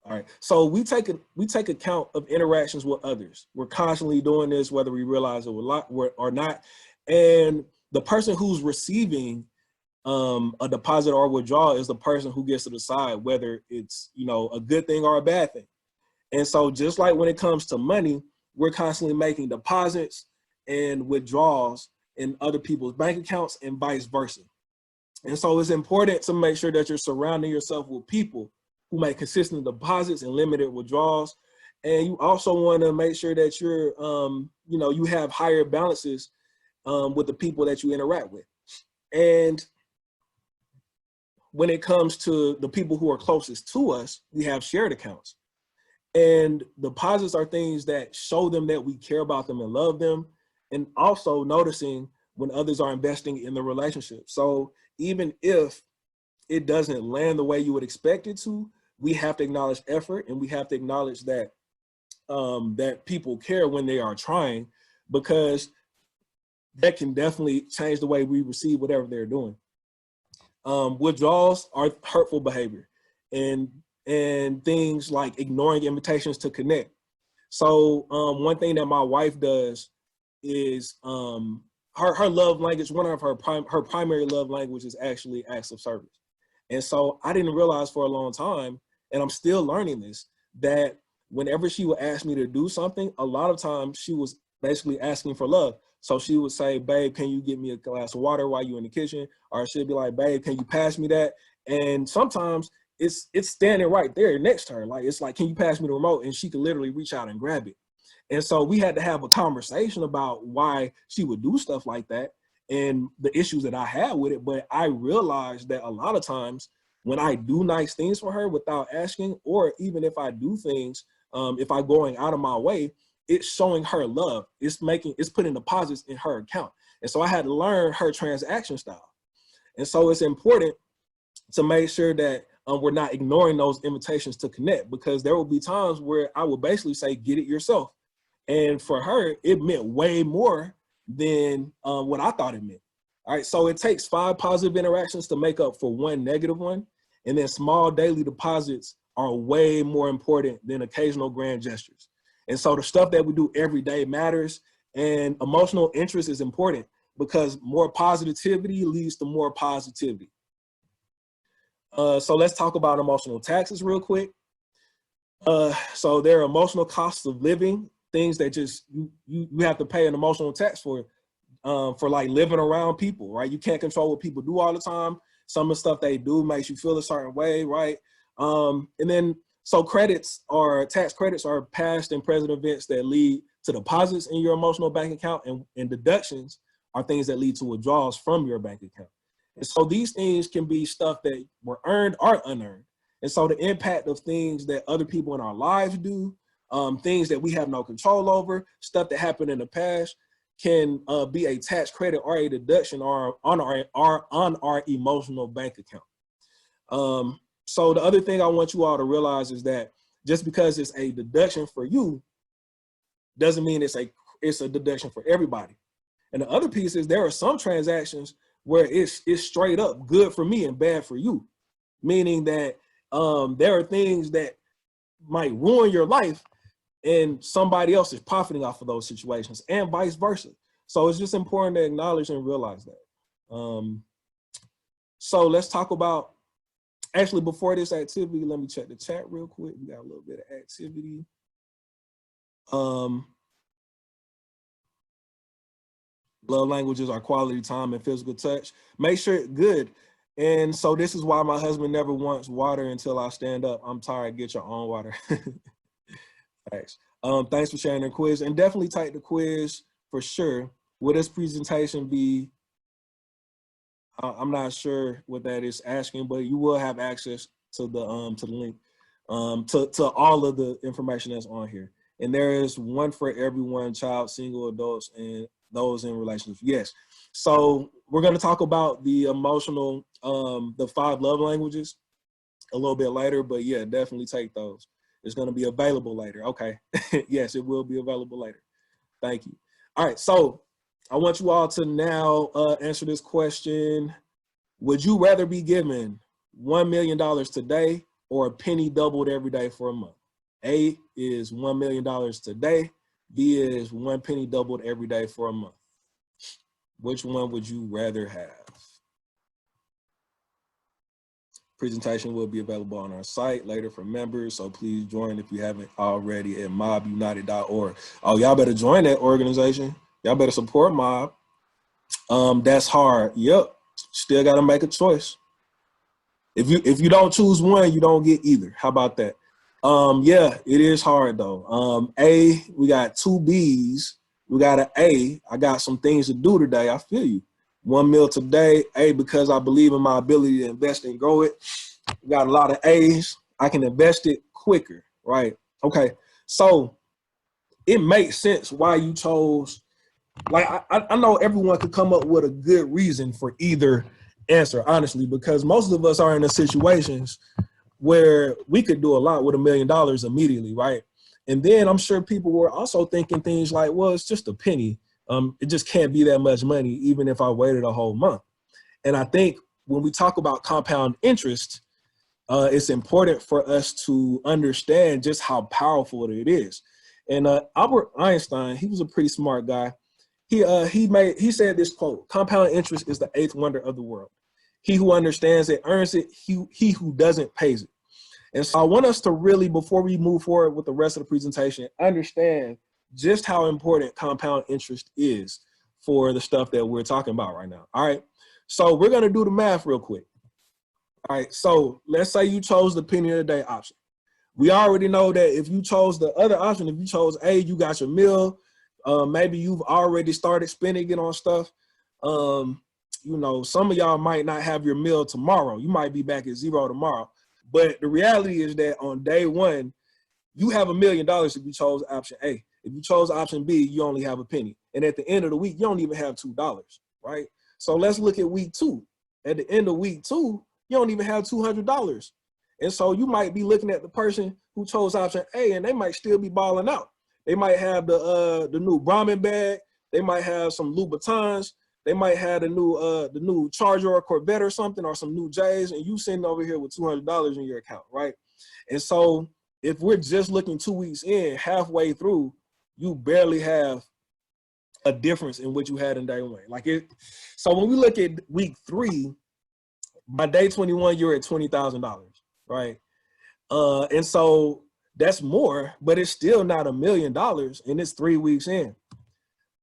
All right, so we take account of interactions with others. We're constantly doing this, whether we realize it or not. And the person who's receiving a deposit or withdrawal is the person who gets to decide whether it's, you know, a good thing or a bad thing. And so just like when it comes to money, we're constantly making deposits and withdrawals in other people's bank accounts and vice versa. And so it's important to make sure that you're surrounding yourself with people who make consistent deposits and limited withdrawals. And you also want to make sure that you're, you know, you have higher balances with the people that you interact with. And when it comes to the people who are closest to us, we have shared accounts. And deposits are things that show them that we care about them and love them, and also noticing when others are investing in the relationship. So even if it doesn't land the way you would expect it to, we have to acknowledge effort, and we have to acknowledge that that people care when they are trying, because that can definitely change the way we receive whatever they're doing. Withdrawals are hurtful behavior, and things like ignoring invitations to connect. So one thing that my wife does is her love language, one of her primary love language is actually acts of service. And so I didn't realize for a long time, and I'm still learning this, that whenever she would ask me to do something, a lot of times she was basically asking for love. So she would say, babe, can you get me a glass of water while you're in the kitchen? Or she'd be like, babe, can you pass me that? And sometimes it's standing right there next to her. Like, it's like, can you pass me the remote? And she could literally reach out and grab it. And so we had to have a conversation about why she would do stuff like that and the issues that I had with it. But I realized that a lot of times when I do nice things for her without asking, or even if I do things, if I'm going out of my way, it's showing her love. It's putting deposits in her account. And so I had to learn her transaction style. And so it's important to make sure that we're not ignoring those invitations to connect, because there will be times where I will basically say, get it yourself. And for her, it meant way more than what I thought it meant. All right, so it takes 5 positive interactions to make up for 1 negative one. And then small daily deposits are way more important than occasional grand gestures. And so the stuff that we do every day matters, and emotional interest is important because more positivity leads to more positivity. So let's talk about emotional taxes real quick. So there are emotional costs of living, things that just you have to pay an emotional tax for like living around people, right? You can't control what people do all the time. Some of the stuff they do makes you feel a certain way, right? And then so tax credits are past and present events that lead to deposits in your emotional bank account, and deductions are things that lead to withdrawals from your bank account. And so these things can be stuff that were earned or unearned. And so the impact of things that other people in our lives do, things that we have no control over, stuff that happened in the past, can be a tax credit or a deduction or on our emotional bank account. So the other thing I want you all to realize is that just because it's a deduction for you doesn't mean it's a deduction for everybody. And the other piece is there are some transactions where it's straight up good for me and bad for you, meaning that there are things that might ruin your life and somebody else is profiting off of those situations, and vice versa. So it's just important to acknowledge and realize that. So let's talk about, actually before this activity, let me check the chat real quick. We got a little bit of activity. Love languages are quality time and physical touch. Make sure it's good. And so this is why my husband never wants water until I stand up. I'm tired, get your own water. Thanks. Thanks for sharing the quiz, and definitely take the quiz for sure. Will this presentation be, I'm not sure what that is asking, but you will have access to the link. to all of the information that's on here. And there is one for everyone, child, single, adults, and those in relationships. Yes. So we're going to talk about the emotional, the 5 love languages a little bit later, but yeah, definitely take those. It's going to be available later. Okay. Yes, it will be available later. Thank you. All right. So I want you all to now answer this question. Would you rather be given $1 million today or a penny doubled every day for a month? A is $1 million today. B is 1 penny doubled every day for a month. Which one would you rather have? Presentation will be available on our site later for members, so please join if you haven't already at mobunited.org. Oh, y'all better join that organization. Y'all better support Mob. That's hard. Yep. Still got to make a choice. If you don't choose one, you don't get either. How about that? Yeah, it is hard though. A, we got 2 B's. We got an A. I got some things to do today. I feel you. 1 mil today. A, because I believe in my ability to invest and grow it. We got a lot of A's. I can invest it quicker, right? Okay. So it makes sense why you chose. Like, I know everyone could come up with a good reason for either answer, honestly, because most of us are in the situations where we could do a lot with $1 million immediately, right? And then I'm sure people were also thinking things like, well, it's just a penny. It just can't be that much money, even if I waited a whole month. And I think when we talk about compound interest, it's important for us to understand just how powerful it is. And Albert Einstein, he was a pretty smart guy. He said this quote: "Compound interest is the 8th wonder of the world. He who understands it earns it. He who doesn't pays it." And so I want us to really, before we move forward with the rest of the presentation, understand just how important compound interest is for the stuff that we're talking about right now. All right. So we're going to do the math real quick. All right. So let's say you chose the penny of the day option. We already know that if you chose the other option, if you chose A, you got your meal. Maybe you've already started spending it on stuff. You know, some of y'all might not have your meal tomorrow. You might be back at 0 tomorrow. But the reality is that on day 1, you have $1 million if you chose option A. If you chose option B, you only have a penny. And at the end of the week, you don't even have $2, right? So let's look at week 2. At the end of week 2, you don't even have $200. And so you might be looking at the person who chose option A, and they might still be balling out. They might have the new Brahmin bag. They might have some Louboutins. They might have the new Charger or Corvette or something, or some new J's, and you sitting over here with $200 in your account, right? And so if we're just looking 2 weeks in, halfway through, you barely have a difference in what you had in day 1. Like it. So when we look at week 3, by day 21, you're at $20,000, right? And so that's more, but it's still not $1 million, and it's 3 weeks in.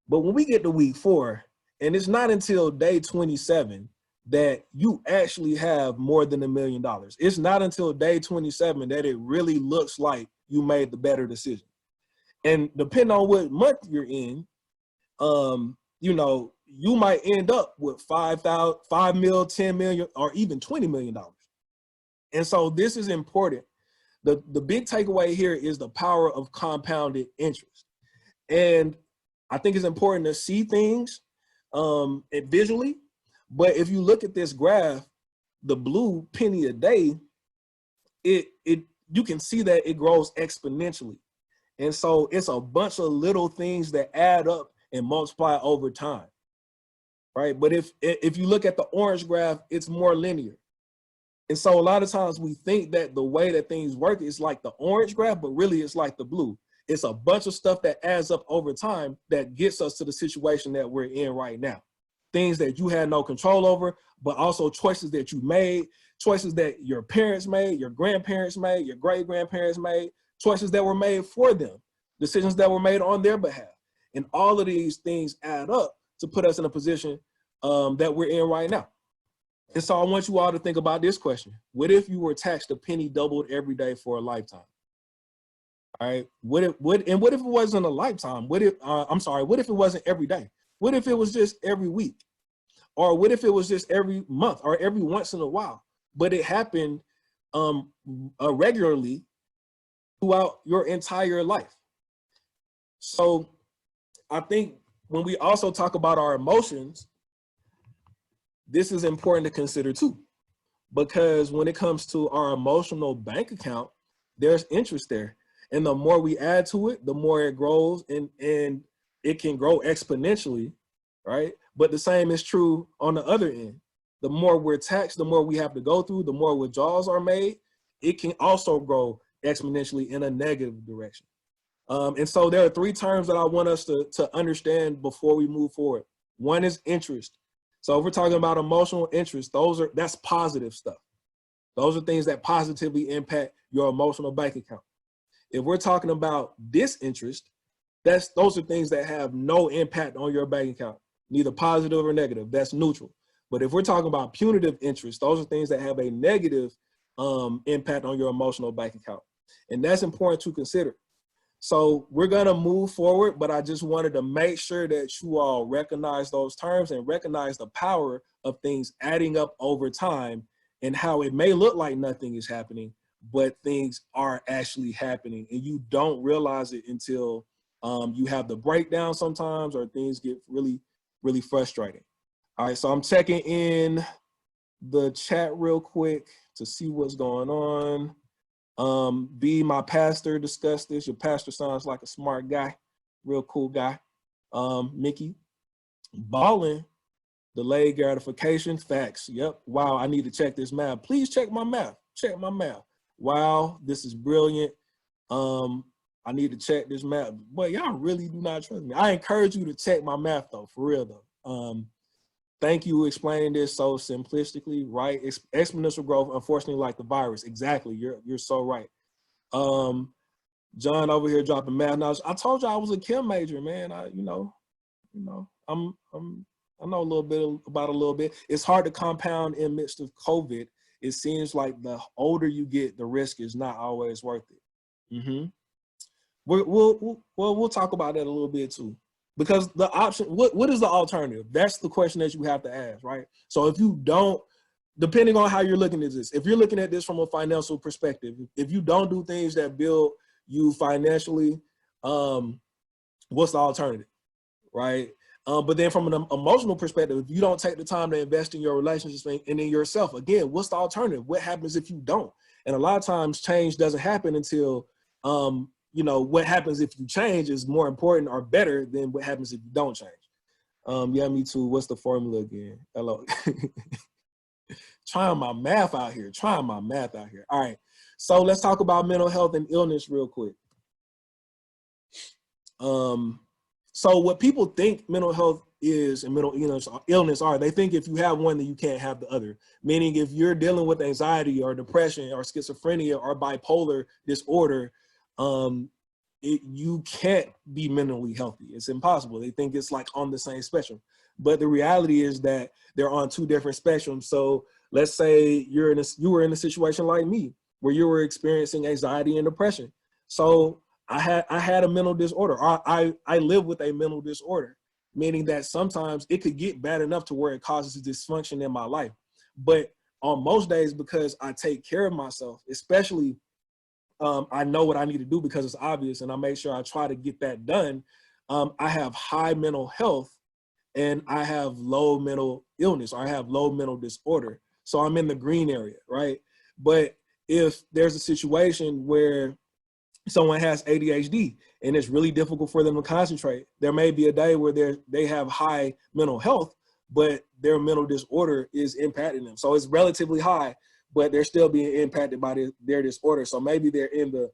But when we get to week 4, and it's not until day 27 that you actually have more than $1 million. It's not until day 27 that it really looks like you made the better decision. And depending on what month you're in, you know, you might end up with $5 million, $10 million, or even $20 million. And so this is important. The big takeaway here is the power of compounded interest. And I think it's important to see things visually, but if you look at this graph, the blue penny a day, you can see that it grows exponentially. And so it's a bunch of little things that add up and multiply over time, right? But if you look at the orange graph, it's more linear. And so a lot of times we think that the way that things work is like the orange graph, but really it's like the blue. It's a bunch of stuff that adds up over time that gets us to the situation that we're in right now. Things that you had no control over, but also choices that you made, choices that your parents made, your grandparents made, your great-grandparents made, choices that were made for them, decisions that were made on their behalf. And all of these things add up to put us in a position that we're in right now. And so I want you all to think about this question. What if you were taxed a penny doubled every day for a lifetime? All right. What if it wasn't a lifetime? What if it wasn't every day? What if it was just every week? Or what if it was just every month or every once in a while? But it happened regularly throughout your entire life. So I think when we also talk about our emotions, this is important to consider too, because when it comes to our emotional bank account, there's interest there. And the more we add to it, the more it grows, and it can grow exponentially, right? But the same is true on the other end. The more we're taxed, the more we have to go through, the more withdrawals are made, it can also grow exponentially in a negative direction. And so there are three terms that I want us to understand before we move forward. One is interest. So if we're talking about emotional interest, that's positive stuff. Those are things that positively impact your emotional bank account. If we're talking about disinterest, those are things that have no impact on your bank account, neither positive or negative. That's neutral. But if we're talking about punitive interest, those are things that have a negative impact on your emotional bank account. And that's important to consider. So we're going to move forward, but I just wanted to make sure that you all recognize those terms and recognize the power of things adding up over time and how it may look like nothing is happening, but things are actually happening. And you don't realize it until you have the breakdown sometimes, or things get really, really frustrating. All right, so I'm checking in the chat real quick to see what's going on. B, my pastor discussed this. Your pastor sounds like a smart guy, real cool guy. Mickey, balling, delayed gratification, facts. Yep. Wow, I need to check this math. Please check my math. Check my math. Wow, this is brilliant. I need to check this math. Boy, y'all really do not trust me. I encourage you to check my math though, for real though. Thank you for explaining this so simplistically, right? Exponential growth, unfortunately, like the virus. Exactly, you're so right. John over here dropping math knowledge. I told you I was a chem major, man. I know I know a little bit about a little bit. It's hard to compound in midst of COVID. It seems like the older you get, the risk is not always worth it. We'll talk about that a little bit too. Because the option, what is the alternative? That's the question that you have to ask, right? So if you don't, depending on how you're looking at this, if you're looking at this from a financial perspective, if you don't do things that build you financially, what's the alternative, right? But then from an emotional perspective, if you don't take the time to invest in your relationships and in yourself, again, what's the alternative? What happens if you don't? And a lot of times change doesn't happen until, what happens if you change is more important or better than what happens if you don't change. Yeah, me too. What's the formula again? Hello. Trying my math out here. All right. So let's talk about mental health and illness real quick. So what people think mental health is and mental illness are, they think if you have one, then you can't have the other. Meaning if you're dealing with anxiety or depression or schizophrenia or bipolar disorder, you can't be mentally healthy. It's impossible. They think it's like on the same spectrum. But the reality is that they're on two different spectrums. So let's say you were in a situation like me, where you were experiencing anxiety and depression. So I had a mental disorder. I live with a mental disorder, meaning that sometimes it could get bad enough to where it causes dysfunction in my life. But on most days, because I take care of myself, especially I know what I need to do because it's obvious, and I make sure I try to get that done. I have high mental health and I have low mental illness, or I have low mental disorder. So I'm in the green area, right? But if there's a situation where someone has ADHD and it's really difficult for them to concentrate, there may be a day where they have high mental health, but their mental disorder is impacting them. So it's relatively high, but they're still being impacted by their disorder. So maybe they're in the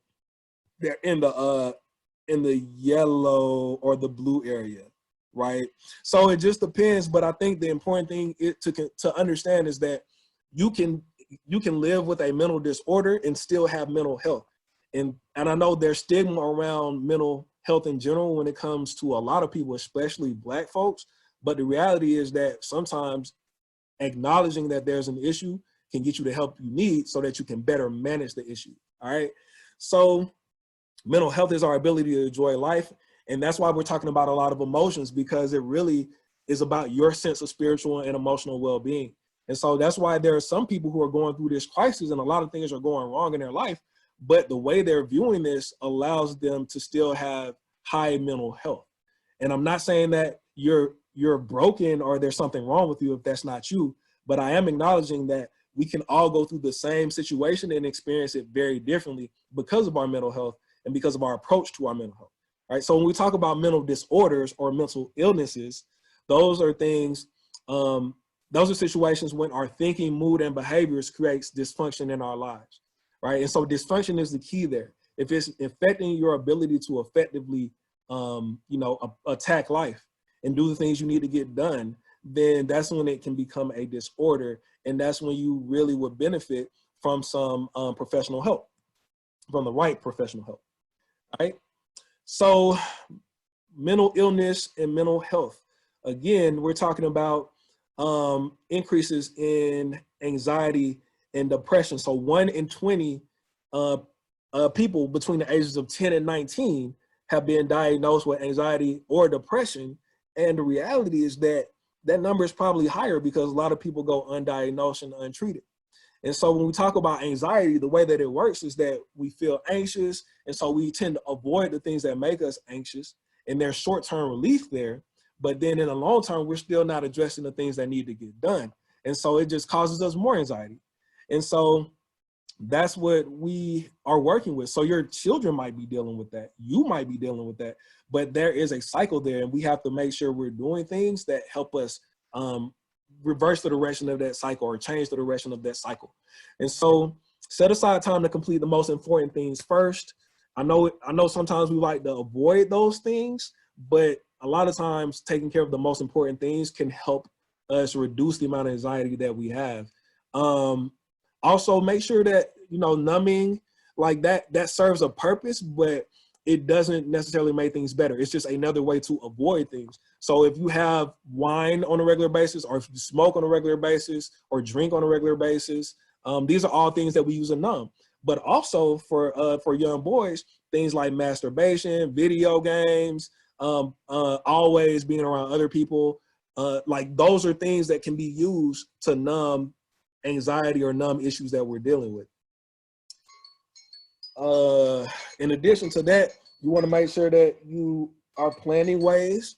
yellow or the blue area, right? So it just depends. But I think the important thing to understand is that you can live with a mental disorder and still have mental health. And I know there's stigma around mental health in general when it comes to a lot of people, especially Black folks. But the reality is that sometimes acknowledging that there's an issue can get you the help you need so that you can better manage the issue. All right. So mental health is our ability to enjoy life. And that's why we're talking about a lot of emotions, because it really is about your sense of spiritual and emotional well-being. And so that's why there are some people who are going through this crisis and a lot of things are going wrong in their life. but the way they're viewing this allows them to still have high mental health. And I'm not saying that you're broken or there's something wrong with you if that's not you, but I am acknowledging that we can all go through the same situation and experience it very differently because of our mental health and because of our approach to our mental health. Right? So when we talk about mental disorders or mental illnesses, those are things, those are situations when our thinking, mood, and behaviors creates dysfunction in our lives, right? And so dysfunction is the key there. If it's affecting your ability to effectively, attack life and do the things you need to get done, then that's when it can become a disorder. And that's when you really would benefit from some professional help, from the right professional help, right? So mental illness and mental health. Again, we're talking about increases in anxiety and depression. So 1 in 20 people between the ages of 10 and 19 have been diagnosed with anxiety or depression. And the reality is that that number is probably higher because a lot of people go undiagnosed and untreated. And so when we talk about anxiety, the way that it works is that we feel anxious. And so we tend to avoid the things that make us anxious, and there's short-term relief there. But then in the long term, we're still not addressing the things that need to get done. And so it just causes us more anxiety. And so that's what we are working with. So your children might be dealing with that. You might be dealing with that. But there is a cycle there, and we have to make sure we're doing things that help us reverse the direction of that cycle or change the direction of that cycle. And so set aside time to complete the most important things first. I know sometimes we like to avoid those things, but a lot of times taking care of the most important things can help us reduce the amount of anxiety that we have. Also make sure that, numbing like that serves a purpose, but it doesn't necessarily make things better. It's just another way to avoid things. So if you have wine on a regular basis, or if you smoke on a regular basis, or drink on a regular basis, these are all things that we use to numb. But also for young boys, things like masturbation, video games, always being around other people, like those are things that can be used to numb anxiety or numb issues that we're dealing with. In addition to that, you want to make sure that you are planning ways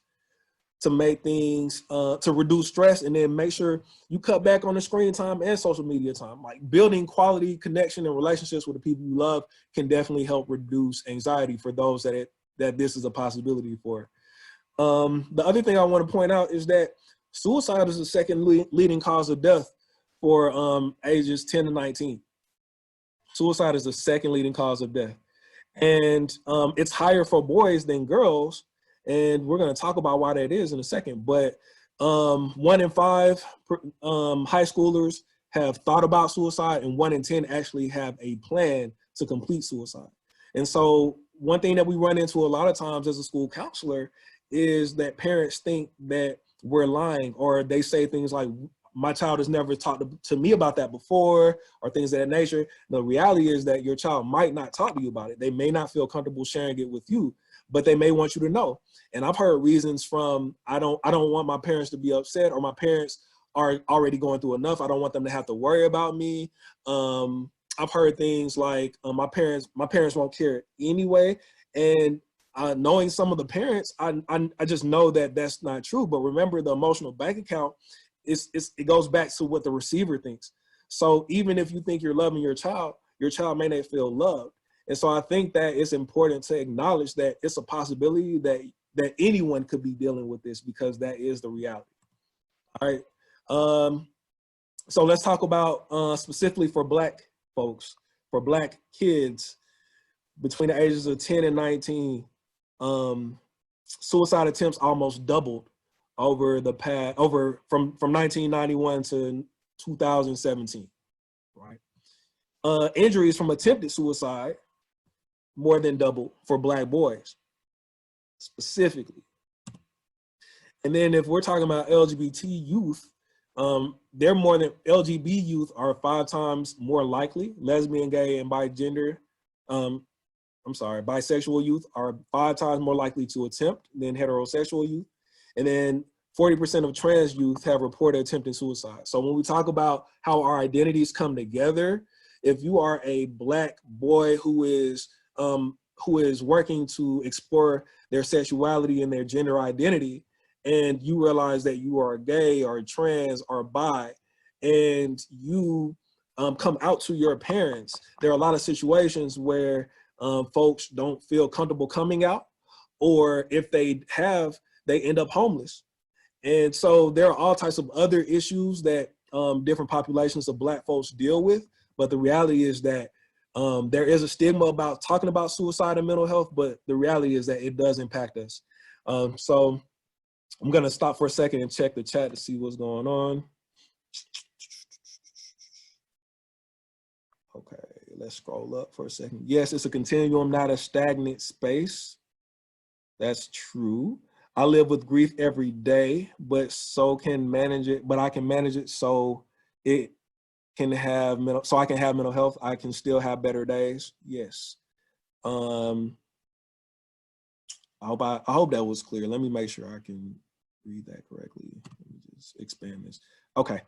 to make things, to reduce stress, and then make sure you cut back on the screen time and social media time. Like building quality connection and relationships with the people you love can definitely help reduce anxiety for those that this is a possibility for. The other thing I want to point out is that suicide is the second leading cause of death for ages 10 to 19. Suicide is the second leading cause of death. And it's higher for boys than girls. And we're going to talk about why that is in a second. But 1 in 5 high schoolers have thought about suicide, and 1 in 10 actually have a plan to complete suicide. And so one thing that we run into a lot of times as a school counselor is that parents think that we're lying, or they say things like, my child has never talked to me about that before, or things of that nature. The reality is that your child might not talk to you about it. They may not feel comfortable sharing it with you, but they may want you to know. And I've heard reasons from, I don't want my parents to be upset, or my parents are already going through enough. I don't want them to have to worry about me. I've heard things like, my parents won't care anyway. And knowing some of the parents, I just know that that's not true. But remember, the emotional bank account, it goes back to what the receiver thinks. So even if you think you're loving your child may not feel loved. And so I think that it's important to acknowledge that it's a possibility that anyone could be dealing with this, because that is the reality. All right. So let's talk about specifically for Black folks, for Black kids between the ages of 10 and 19, suicide attempts almost doubled over the past, from 1991 to 2017, right? Injuries from attempted suicide more than doubled for Black boys specifically. And then if we're talking about LGBT youth, they're more than, LGBT youth are 5 times more likely. Lesbian, gay, and bisexual youth are 5 times more likely to attempt than heterosexual youth. And then 40% of trans youth have reported attempting suicide. So when we talk about how our identities come together, if you are a Black boy who is working to explore their sexuality and their gender identity, and you realize that you are gay or trans or bi, and you come out to your parents, there are a lot of situations where folks don't feel comfortable coming out, or if they have, they end up homeless. And so there are all types of other issues that different populations of Black folks deal with. But the reality is that there is a stigma about talking about suicide and mental health, but the reality is that it does impact us. So I'm gonna stop for a second and check the chat to see what's going on. Okay, let's scroll up for a second. Yes, it's a continuum, not a stagnant space. That's true. I live with grief every day, but I can manage it so it can have I can have mental health. I can still have better days. Yes. I hope that was clear. Let me make sure I can read that correctly. Let me just expand this. Okay.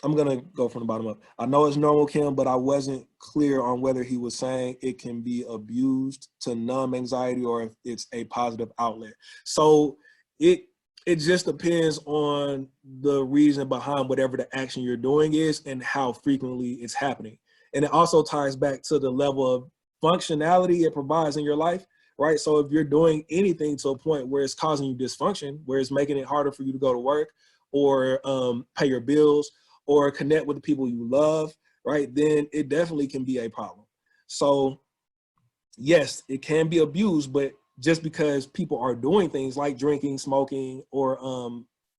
I'm gonna go from the bottom up. I know it's normal, Kim, but I wasn't clear on whether he was saying it can be abused to numb anxiety or if it's a positive outlet. So it just depends on the reason behind whatever the action you're doing is and how frequently it's happening. And it also ties back to the level of functionality it provides in your life, right? So if you're doing anything to a point where it's causing you dysfunction, where it's making it harder for you to go to work or pay your bills, or connect with the people you love, right, then it definitely can be a problem. So yes, it can be abused, but just because people are doing things like drinking, smoking, or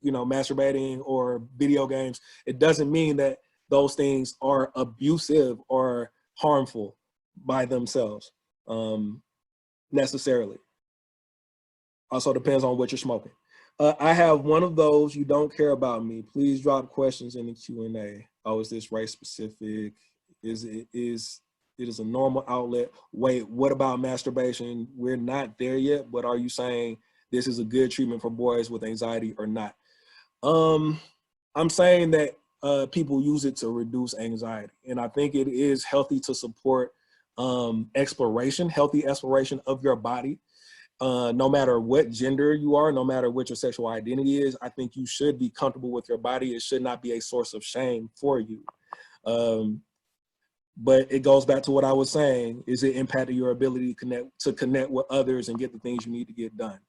masturbating or video games, it doesn't mean that those things are abusive or harmful by themselves necessarily. Also depends on what you're smoking. I have one of those. You don't care about me. Please drop questions in the Q&A. Oh, is this race specific? Is it a normal outlet? Wait, what about masturbation? We're not there yet, but are you saying this is a good treatment for boys with anxiety or not? I'm saying that people use it to reduce anxiety, and I think it is healthy to support healthy exploration of your body. No matter what gender you are, no matter what your sexual identity is, I think you should be comfortable with your body. It should not be a source of shame for you. But it goes back to what I was saying, is it impacted your ability to connect with others and get the things you need to get done.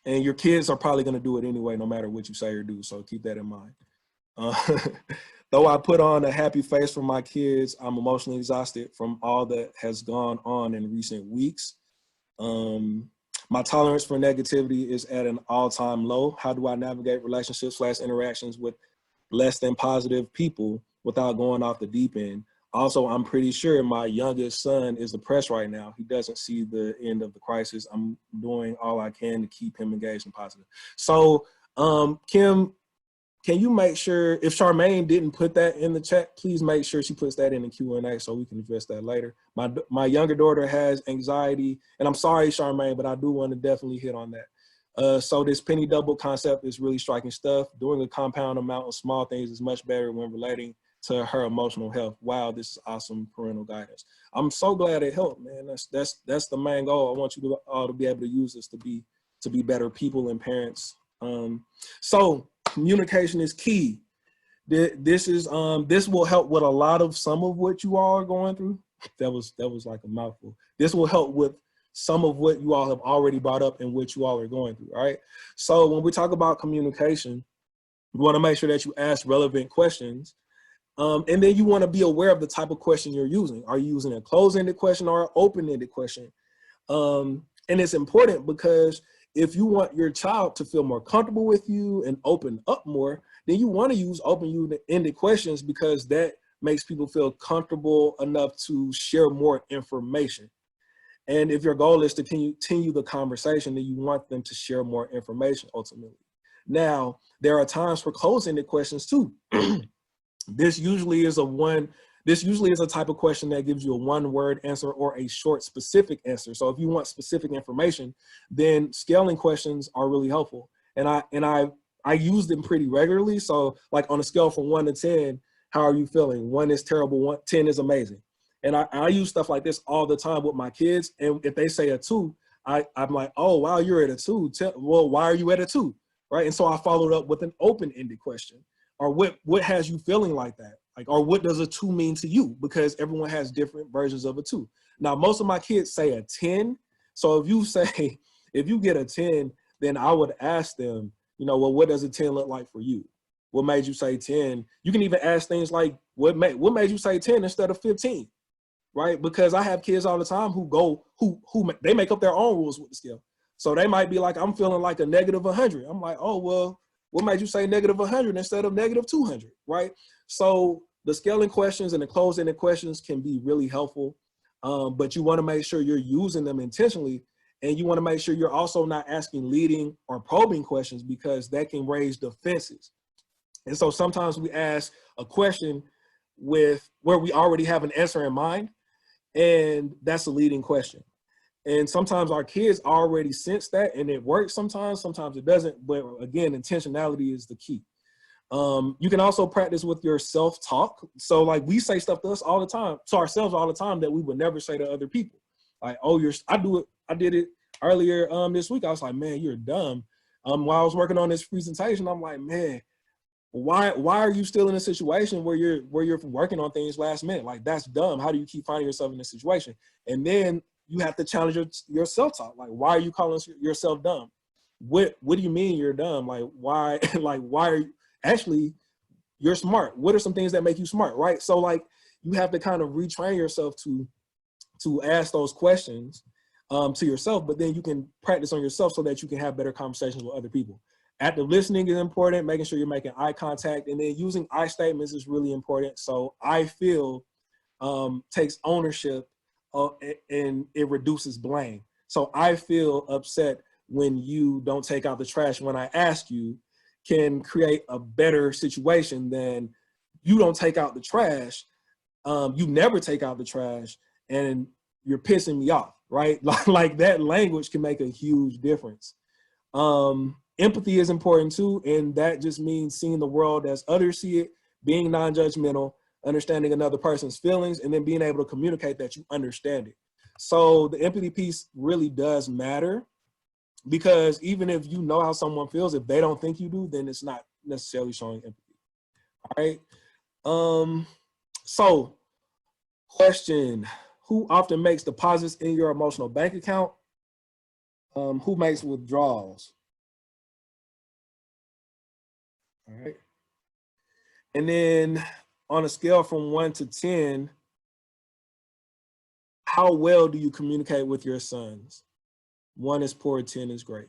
And your kids are probably gonna do it anyway, no matter what you say or do, so keep that in mind. Though I put on a happy face for my kids, I'm emotionally exhausted from all that has gone on in recent weeks. My tolerance for negativity is at an all-time low. How do I navigate relationships / interactions with less than positive people without going off the deep end? Also, I'm pretty sure my youngest son is depressed right now. He doesn't see the end of the crisis. I'm doing all I can to keep him engaged and positive. So, Kim, can you make sure, if Charmaine didn't put that in the chat, please make sure she puts that in the Q&A so we can address that later. My younger daughter has anxiety, and I'm sorry, Charmaine, but I do want to definitely hit on that. So this penny double concept is really striking stuff. Doing a compound amount of small things is much better when relating to her emotional health. Wow, this is awesome parental guidance. I'm so glad it helped, man. That's the main goal. I want you all to be able to use this to be better people and parents. So communication is key. This will help with a lot of some of what you all are going through. That was like a mouthful. This will help with some of what you all have already brought up and what you all are going through, all right? So when we talk about communication, you want to make sure that you ask relevant questions. And then you want to be aware of the type of question you're using. Are you using a closed-ended question or an open-ended question? And it's important because if you want your child to feel more comfortable with you and open up more, then you want to use open-ended questions because that makes people feel comfortable enough to share more information. And if your goal is to continue the conversation, then you want them to share more information ultimately. Now, there are times for closed-ended questions too. This usually is a type of question that gives you a one-word answer or a short specific answer. So if you want specific information, then scaling questions are really helpful. And I use them pretty regularly. So like on a scale from 1 to 10, how are you feeling? 1 is terrible, 10 is amazing. And I use stuff like this all the time with my kids. And if they say a 2, I'm like, oh, wow, you're at a 2. Well, why are you at a 2? Right? And so I followed up with an open-ended question. Or what has you feeling like that? Like, or what does a 2 mean to you? Because everyone has different versions of a 2. Now, most of my kids say a 10. So if you get a 10, then I would ask them, you know, well, what does a 10 look like for you? What made you say 10? You can even ask things like, what made you say 10 instead of 15? Right? Because I have kids all the time who they make up their own rules with the scale. So they might be like, I'm feeling like a negative 100. I'm like, oh, well, what made you say negative 100 instead of negative 200, right? So the scaling questions and the closed-ended questions can be really helpful, but you want to make sure you're using them intentionally, and you want to make sure you're also not asking leading or probing questions, because that can raise defenses. And so sometimes we ask a question where we already have an answer in mind, and that's a leading question. And sometimes our kids already sense that, and it works sometimes it doesn't. But again, intentionality is the key. You can also practice with your self-talk. So like we say stuff to us all the time, to ourselves all the time, that we would never say to other people. Like, oh, I did it earlier this week. I was like, man, you're dumb. While I was working on this presentation, I'm like, man, why are you still in a situation where you're working on things last minute? Like, that's dumb. How do you keep finding yourself in this situation? And then you have to challenge your self-talk. Like, why are you calling yourself dumb? What do you mean you're dumb? Like, why why are you actually, you're smart. What are some things that make you smart, right? So like, you have to kind of retrain yourself to ask those questions to yourself, but then you can practice on yourself so that you can have better conversations with other people. Active listening is important, making sure you're making eye contact, and then using I statements is really important. So I feel takes ownership and it reduces blame. So I feel upset when you don't take out the trash when I ask you, can create a better situation than you don't take out the trash. You never take out the trash and you're pissing me off, right? Like that language can make a huge difference. Empathy is important too, and that just means seeing the world as others see it, being non-judgmental, understanding another person's feelings, and then being able to communicate that you understand it. So the empathy piece really does matter, because even if you know how someone feels, if they don't think you do, then it's not necessarily showing empathy. All right. So question, who often makes deposits in your emotional bank account? Who makes withdrawals? All right. And then on a scale from 1 to 10, how well do you communicate with your sons? 1 is poor, 10 is great.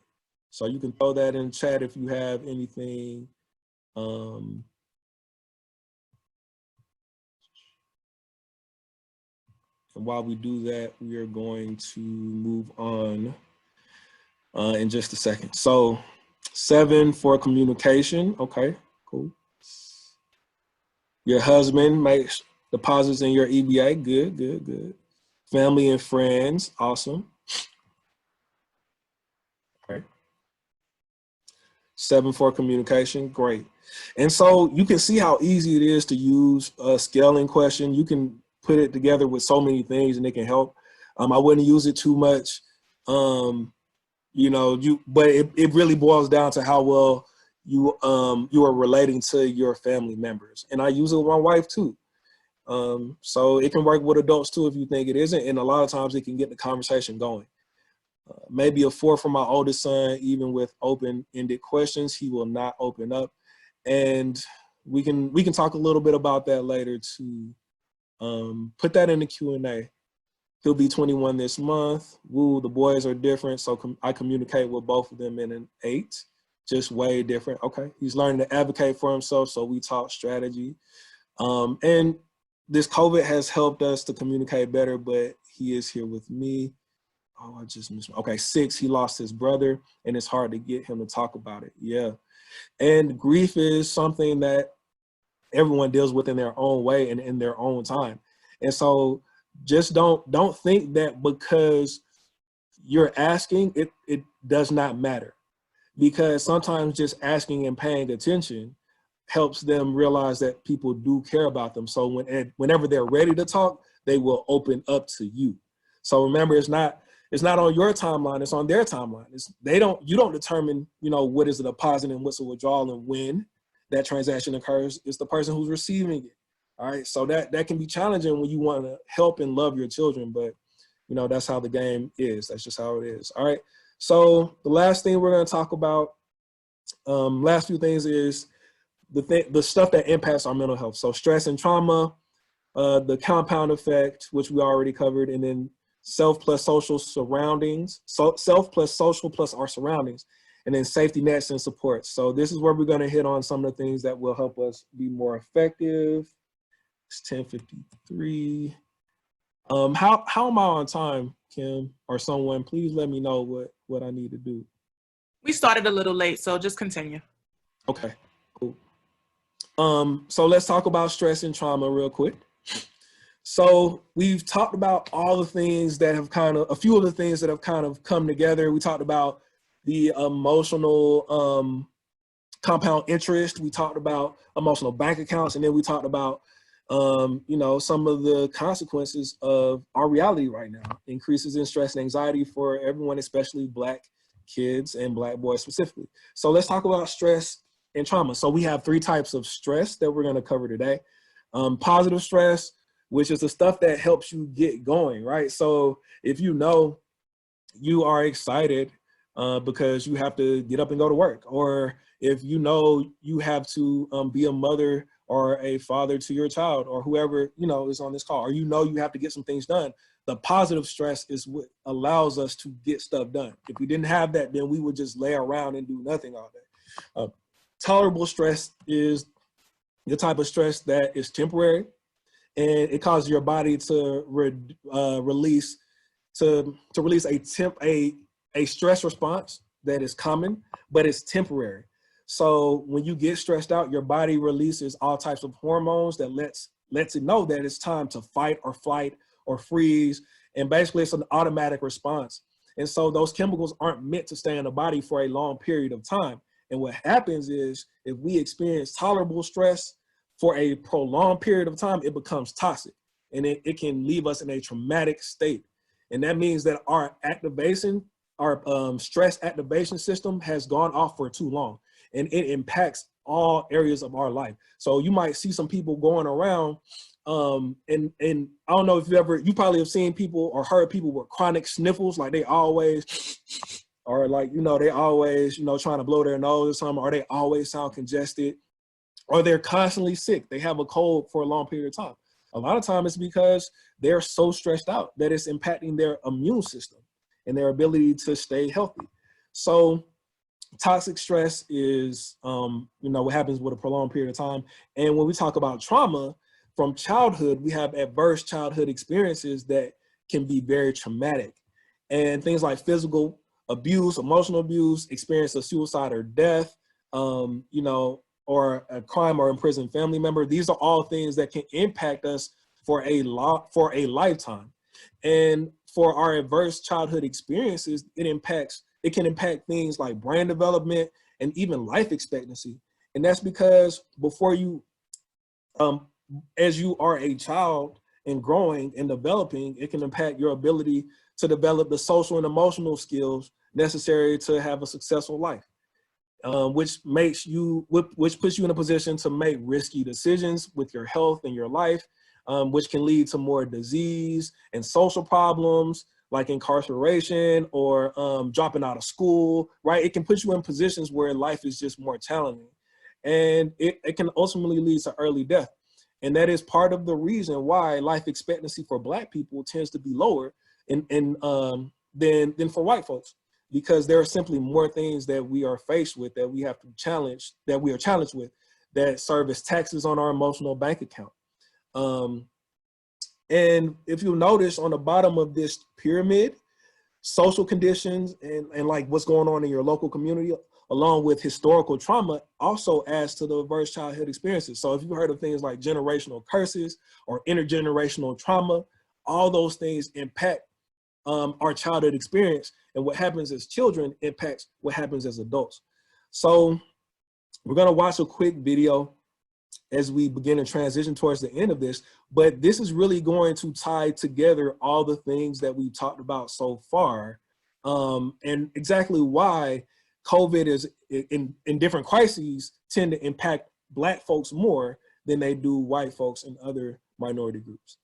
So you can throw that in the chat if you have anything. And while we do that, we are going to move on in just a second. So 7 for communication. Okay, cool. Your husband makes deposits in your EBA. Good, good, good. Family and friends. Awesome. Okay. 7 for communication. Great. And so you can see how easy it is to use a scaling question. You can put it together with so many things and it can help. I wouldn't use it too much. You know, but it really boils down to how well you are relating to your family members. And I use it with my wife too. So it can work with adults too if you think it isn't, and a lot of times it can get the conversation going. Maybe a 4 for my oldest son. Even with open-ended questions, he will not open up, and we can talk a little bit about that later too. Put that in the Q&A. He'll be 21 this month. Woo, the boys are different, so I communicate with both of them in an 8, just way different. Okay, he's learning to advocate for himself, so we talk strategy. And this COVID has helped us to communicate better, but he is here with me. Oh, I just missed. Okay, 6, he lost his brother, and it's hard to get him to talk about it. Yeah, and grief is something that everyone deals with in their own way and in their own time. And so just don't think that because you're asking, it does not matter. because sometimes just asking and paying attention helps them realize that people do care about them. So whenever they're ready to talk, they will open up to you. So remember, it's not on your timeline, it's on their timeline. You don't determine, what is a deposit and what's a withdrawal and when that transaction occurs. It's the person who's receiving it. All right. So that can be challenging when you want to help and love your children, but that's how the game is. That's just how it is. All right. So the last thing we're going to talk about, last few things is the stuff that impacts our mental health. So stress and trauma, the compound effect, which we already covered, and then self plus social surroundings, self plus social plus our surroundings, and then safety nets and supports. So this is where we're going to hit on some of the things that will help us be more effective. It's 10:53. How am I on time, Kim, or someone? Please let me know what I need to do. We started a little late, so just continue. Okay, cool. So let's talk about stress and trauma real quick. So we've talked about all the things that have a few of the things that have kind of come together. We talked about the emotional compound interest. We talked about emotional bank accounts, and then we talked about some of the consequences of our reality right now. Increases in stress and anxiety for everyone, especially Black kids and Black boys specifically. So let's talk about stress and trauma. So we have 3 types of stress that we're going to cover today. Positive stress, which is the stuff that helps you get going, right? So if you are excited because you have to get up and go to work, or if you have to be a mother or a father to your child, or whoever is on this call, or you have to get some things done. The positive stress is what allows us to get stuff done. If we didn't have that, then we would just lay around and do nothing all day. Tolerable stress is the type of stress that is temporary, and it causes your body to release a stress response that is common, but it's temporary. So when you get stressed out, your body releases all types of hormones that lets it know that it's time to fight or flight or freeze. And basically it's an automatic response. And so those chemicals aren't meant to stay in the body for a long period of time. And what happens is, if we experience tolerable stress for a prolonged period of time, it becomes toxic, and it can leave us in a traumatic state. And that means that our stress activation system has gone off for too long, and it impacts all areas of our life. So you might see some people going around, and I don't know if you probably have seen people or heard people with chronic sniffles, like they always, or like, they always, trying to blow their nose or something, or they always sound congested, or they're constantly sick. They have a cold for a long period of time. A lot of time it's because they're so stressed out that it's impacting their immune system and their ability to stay healthy. So toxic stress is, what happens with a prolonged period of time. And when we talk about trauma from childhood, we have adverse childhood experiences that can be very traumatic. And things like physical abuse, emotional abuse, experience of suicide or death, or a crime or imprisoned family member. These are all things that can impact us for a lifetime. And for our adverse childhood experiences, it can impact things like brain development and even life expectancy. And that's because before you, as you are a child and growing and developing, it can impact your ability to develop the social and emotional skills necessary to have a successful life. Which puts you in a position to make risky decisions with your health and your life, which can lead to more disease and social problems like incarceration or dropping out of school, right? It can put you in positions where life is just more challenging, and it can ultimately lead to early death. And that is part of the reason why life expectancy for Black people tends to be lower than for white folks, because there are simply more things that we are faced with that we are challenged with, that serve as taxes on our emotional bank account. And if you'll notice on the bottom of this pyramid, social conditions and like what's going on in your local community, along with historical trauma, also adds to the adverse childhood experiences. So if you've heard of things like generational curses or intergenerational trauma, all those things impact our childhood experience, and what happens as children impacts what happens as adults. So we're gonna watch a quick video as we begin to transition towards the end of this, but this is really going to tie together all the things that we've talked about so far, and exactly why COVID is in different crises tend to impact Black folks more than they do white folks and other minority groups.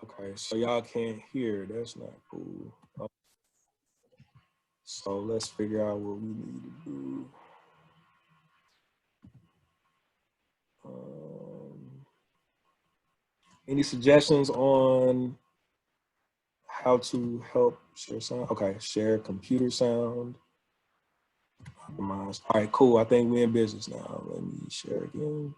Okay, so y'all can't hear. That's not cool. So let's figure out what we need to do. Any suggestions on how to help share sound? Okay, share computer sound. All right, cool. I think we're in business now. Let me share again.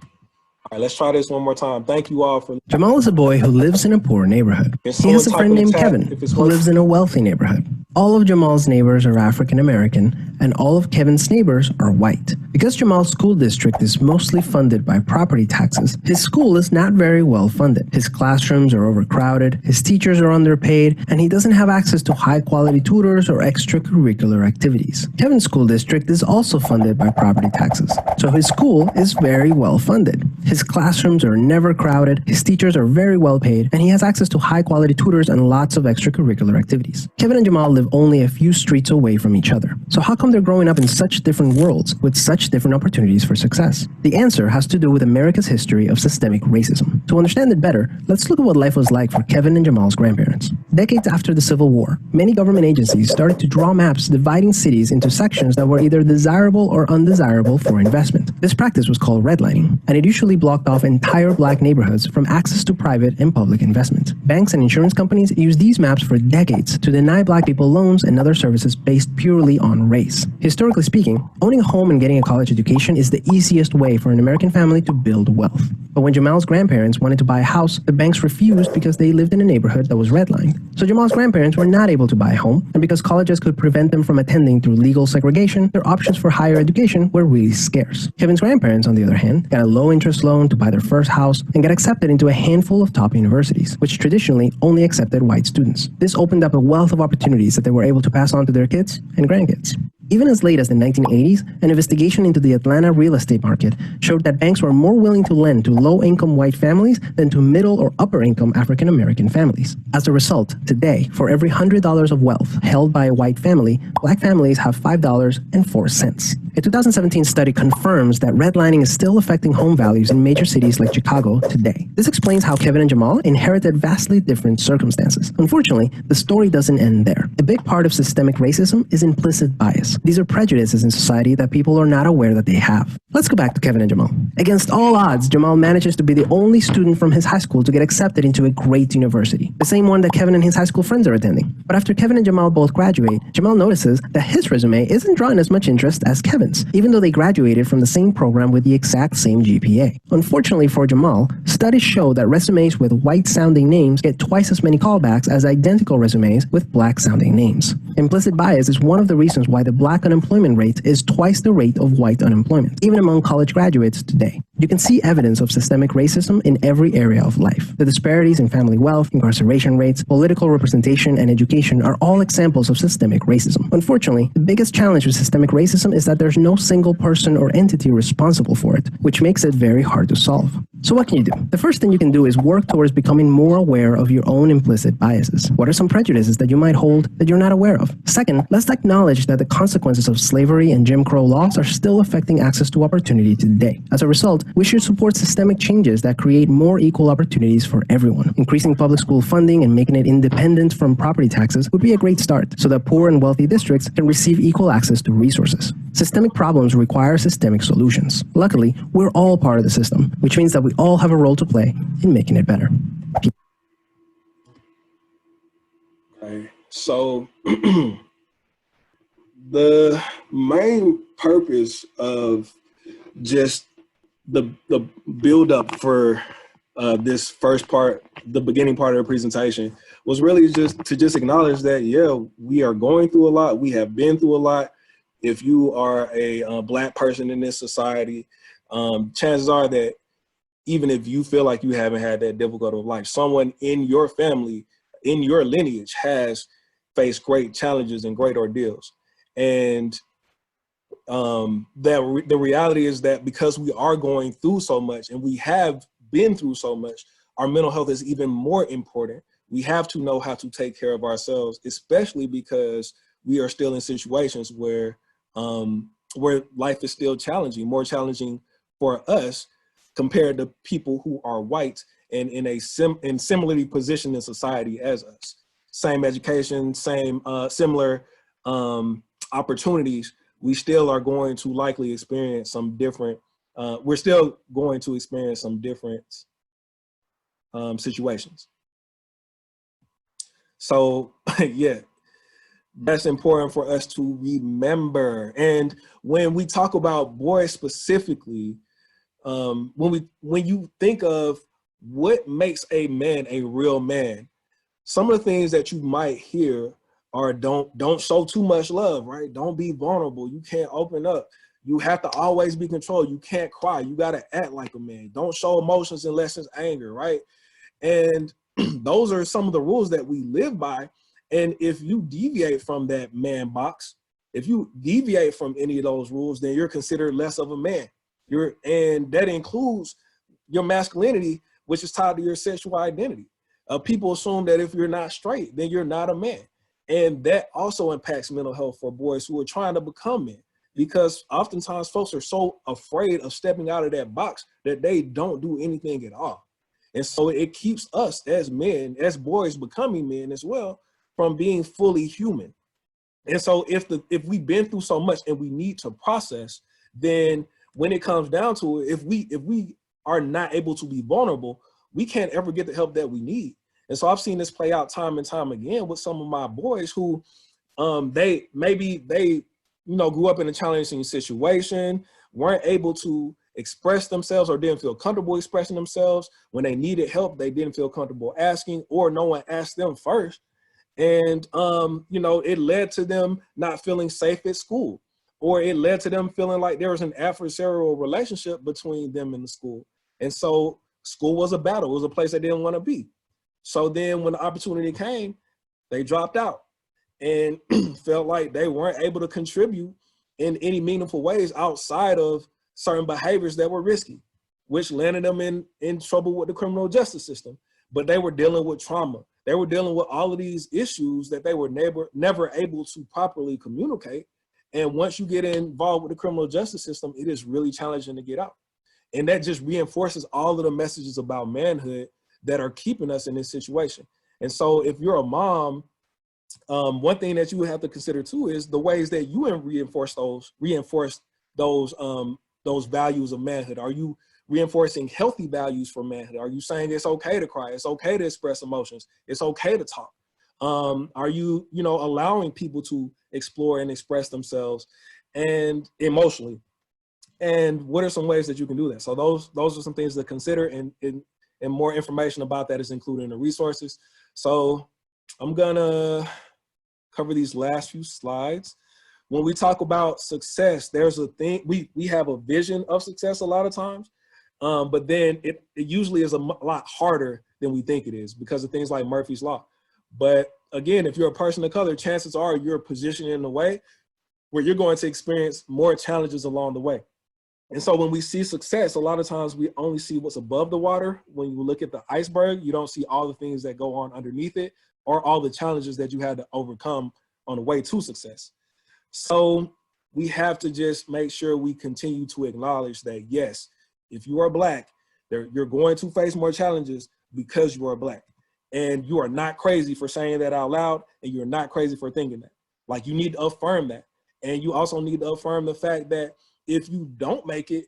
All right, let's try this one more time. Thank you all for. Jamal is a boy who lives in a poor neighborhood. He has a friend named Kevin who lives in a wealthy neighborhood. All of Jamal's neighbors are African American, and all of Kevin's neighbors are white. Because Jamal's school district is mostly funded by property taxes, his school is not very well funded. His classrooms are overcrowded, his teachers are underpaid, and he doesn't have access to high-quality tutors or extracurricular activities. Kevin's school district is also funded by property taxes, so his school is very well funded. His classrooms are never crowded, his teachers are very well paid, and he has access to high-quality tutors and lots of extracurricular activities. Kevin and Jamal live only a few streets away from each other. So how come they're growing up in such different worlds with such different opportunities for success? The answer has to do with America's history of systemic racism. To understand it better, let's look at what life was like for Kevin and Jamal's grandparents. Decades after the Civil War, many government agencies started to draw maps dividing cities into sections that were either desirable or undesirable for investment. This practice was called redlining, and it usually blocked off entire Black neighborhoods from access to private and public investment. Banks and insurance companies used these maps for decades to deny Black people loans and other services based purely on race. Historically speaking, owning a home and getting a college education is the easiest way for an American family to build wealth. But when Jamal's grandparents wanted to buy a house, the banks refused because they lived in a neighborhood that was redlined. So Jamal's grandparents were not able to buy a home, and because colleges could prevent them from attending through legal segregation, their options for higher education were really scarce. Kevin's grandparents, on the other hand, got a low-interest loan to buy their first house and got accepted into a handful of top universities, which traditionally only accepted white students. This opened up a wealth of opportunities that they were able to pass on to their kids and grandkids. Even as late as the 1980s, an investigation into the Atlanta real estate market showed that banks were more willing to lend to low-income white families than to middle or upper-income African-American families. As a result, today, for every $100 of wealth held by a white family, Black families have $5.04. A 2017 study confirms that redlining is still affecting home values in major cities like Chicago today. This explains how Kevin and Jamal inherited vastly different circumstances. Unfortunately, the story doesn't end there. A big part of systemic racism is implicit bias. These are prejudices in society that people are not aware that they have. Let's go back to Kevin and Jamal. Against all odds, Jamal manages to be the only student from his high school to get accepted into a great university, the same one that Kevin and his high school friends are attending. But after Kevin and Jamal both graduate, Jamal notices that his resume isn't drawing as much interest as Kevin's, even though they graduated from the same program with the exact same GPA. Unfortunately for Jamal, studies show that resumes with white-sounding names get twice as many callbacks as identical resumes with Black-sounding names. Implicit bias is one of the reasons why the Black unemployment rate is twice the rate of white unemployment, even among college graduates today. You can see evidence of systemic racism in every area of life. The disparities in family wealth, incarceration rates, political representation, and education are all examples of systemic racism. Unfortunately, the biggest challenge with systemic racism is that there's no single person or entity responsible for it, which makes it very hard to solve. So what can you do? The first thing you can do is work towards becoming more aware of your own implicit biases. What are some prejudices that you might hold that you're not aware of? Second, let's acknowledge that the consequences of slavery and Jim Crow laws are still affecting access to opportunity today. As a result, result, we should support systemic changes that create more equal opportunities for everyone. Increasing public school funding and making it independent from property taxes would be a great start so that poor and wealthy districts can receive equal access to resources. Systemic problems require systemic solutions. Luckily, we're all part of the system, which means that we all have a role to play in making it better. Okay, so the main purpose of just the build up for this first part, the beginning part of the presentation, was really just to acknowledge that, yeah, we are going through a lot. We have been through a lot. If you are a Black person in this society, chances are that even if you feel like you haven't had that difficult of life, someone in your family, in your lineage, has faced great challenges and great ordeals. And the reality is that because we are going through so much and we have been through so much, our mental health is even more important. We have to know how to take care of ourselves, especially because we are still in situations where life is still challenging, more challenging for us compared to people who are white and in similarly positioned in society as us. Same education, similar opportunities. We still are going to likely experience some different. We're still going to experience some different situations. So yeah, that's important for us to remember. And when we talk about boys specifically, when you think of what makes a man a real man, some of the things that you might hear are don't show too much love, right? Don't be vulnerable. You can't open up. You have to always be controlled. You can't cry. You got to act like a man. Don't show emotions unless it's anger, right? And those are some of the rules that we live by. And if you deviate from that man box, if you deviate from any of those rules, then you're considered less of a man. And that includes your masculinity, which is tied to your sexual identity. People assume that if you're not straight, then you're not a man. And that also impacts mental health for boys who are trying to become men, because oftentimes folks are so afraid of stepping out of that box that they don't do anything at all. And so it keeps us as men, as boys becoming men as well, from being fully human. And so if we've been through so much and we need to process, then when it comes down to it, if we are not able to be vulnerable, we can't ever get the help that we need. And so I've seen this play out time and time again with some of my boys who they grew up in a challenging situation, weren't able to express themselves or didn't feel comfortable expressing themselves. When they needed help, they didn't feel comfortable asking, or no one asked them first. And it led to them not feeling safe at school, or it led to them feeling like there was an adversarial relationship between them and the school. And so school was a battle. It was a place they didn't want to be. So then when the opportunity came, they dropped out and felt like they weren't able to contribute in any meaningful ways outside of certain behaviors that were risky, which landed them in trouble with the criminal justice system. But they were dealing with trauma. They were dealing with all of these issues that they were never able to properly communicate. And once you get involved with the criminal justice system, it is really challenging to get out. And that just reinforces all of the messages about manhood that are keeping us in this situation. And so if you're a mom, one thing that you have to consider too is the ways that you reinforce those values of manhood. Are you reinforcing healthy values for manhood? Are you saying it's okay to cry? It's okay to express emotions. It's okay to talk. Are you, allowing people to explore and express themselves and emotionally? And what are some ways that you can do that? So those are some things to consider, and more information about that is included in the resources. So I'm gonna cover these last few slides. When we talk about success, there's a thing, we have a vision of success a lot of times, but then it usually is a lot harder than we think it is because of things like Murphy's Law. But again, if you're a person of color, chances are you're positioned in a way where you're going to experience more challenges along the way. And so when we see success, a lot of times we only see what's above the water. When you look at the iceberg, you don't see all the things that go on underneath it or all the challenges that you had to overcome on the way to success. So we have to just make sure we continue to acknowledge that, yes, If you are Black, you're going to face more challenges because you are Black. And you are not crazy for saying that out loud, and you're not crazy for thinking that. Like, you need to affirm that. And you also need to affirm the fact that if you don't make it,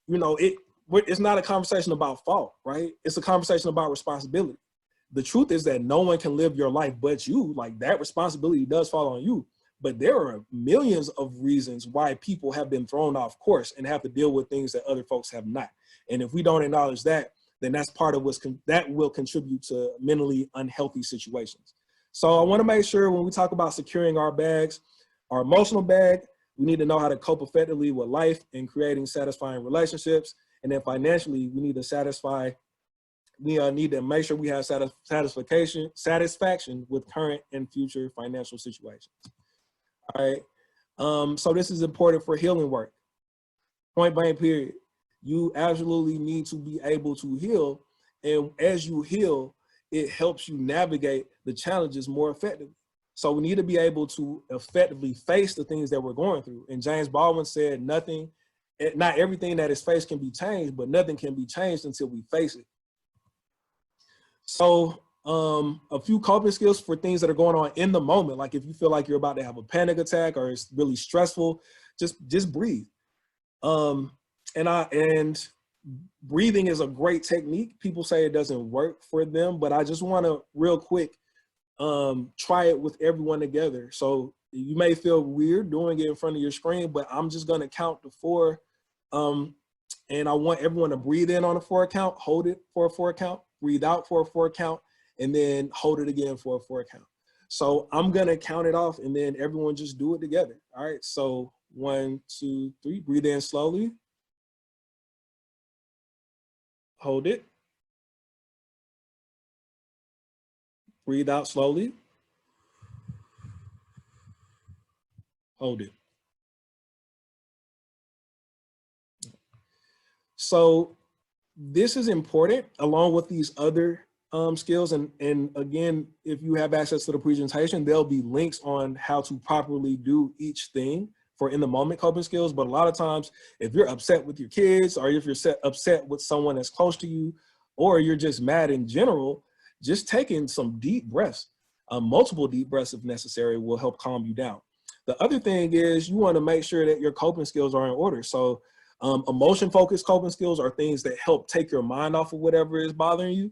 you know, it's not a conversation about fault, right? It's a conversation about responsibility. The truth is that no one can live your life but you. Like, that responsibility does fall on you. But there are millions of reasons why people have been thrown off course and have to deal with things that other folks have not. And if we don't acknowledge that, then that's part of that will contribute to mentally unhealthy situations. So I want to make sure when we talk about securing our bags, our emotional bag, we need to know how to cope effectively with life and creating satisfying relationships. And then financially, we need to need to make sure we have satisfaction with current and future financial situations. All right. So this is important for healing work. Point blank period. You absolutely need to be able to heal. And as you heal, it helps you navigate the challenges more effectively. So we need to be able to effectively face the things that we're going through. And James Baldwin said, not everything that is faced can be changed, but nothing can be changed until we face it. So a few coping skills for things that are going on in the moment. Like if you feel like you're about to have a panic attack or it's really stressful, just breathe. And breathing is a great technique. People say it doesn't work for them, but I just want to real quick try it with everyone together. So you may feel weird doing it in front of your screen, but I'm just going to count to 4. And I want everyone to breathe in on a 4 count, hold it for a 4 count, breathe out for a 4 count, and then hold it again for a 4 count. So I'm going to count it off and then everyone just do it together. All right. So 1, 2, 3, breathe in slowly. Hold it. Breathe out slowly. Hold it. So this is important along with these other skills. And again, if you have access to the presentation, there'll be links on how to properly do each thing for in the moment coping skills. But a lot of times, if you're upset with your kids or if you're upset with someone that's close to you, or you're just mad in general, just taking some deep breaths, multiple deep breaths if necessary, will help calm you down. The other thing is you want to make sure that your coping skills are in order. So emotion-focused coping skills are things that help take your mind off of whatever is bothering you.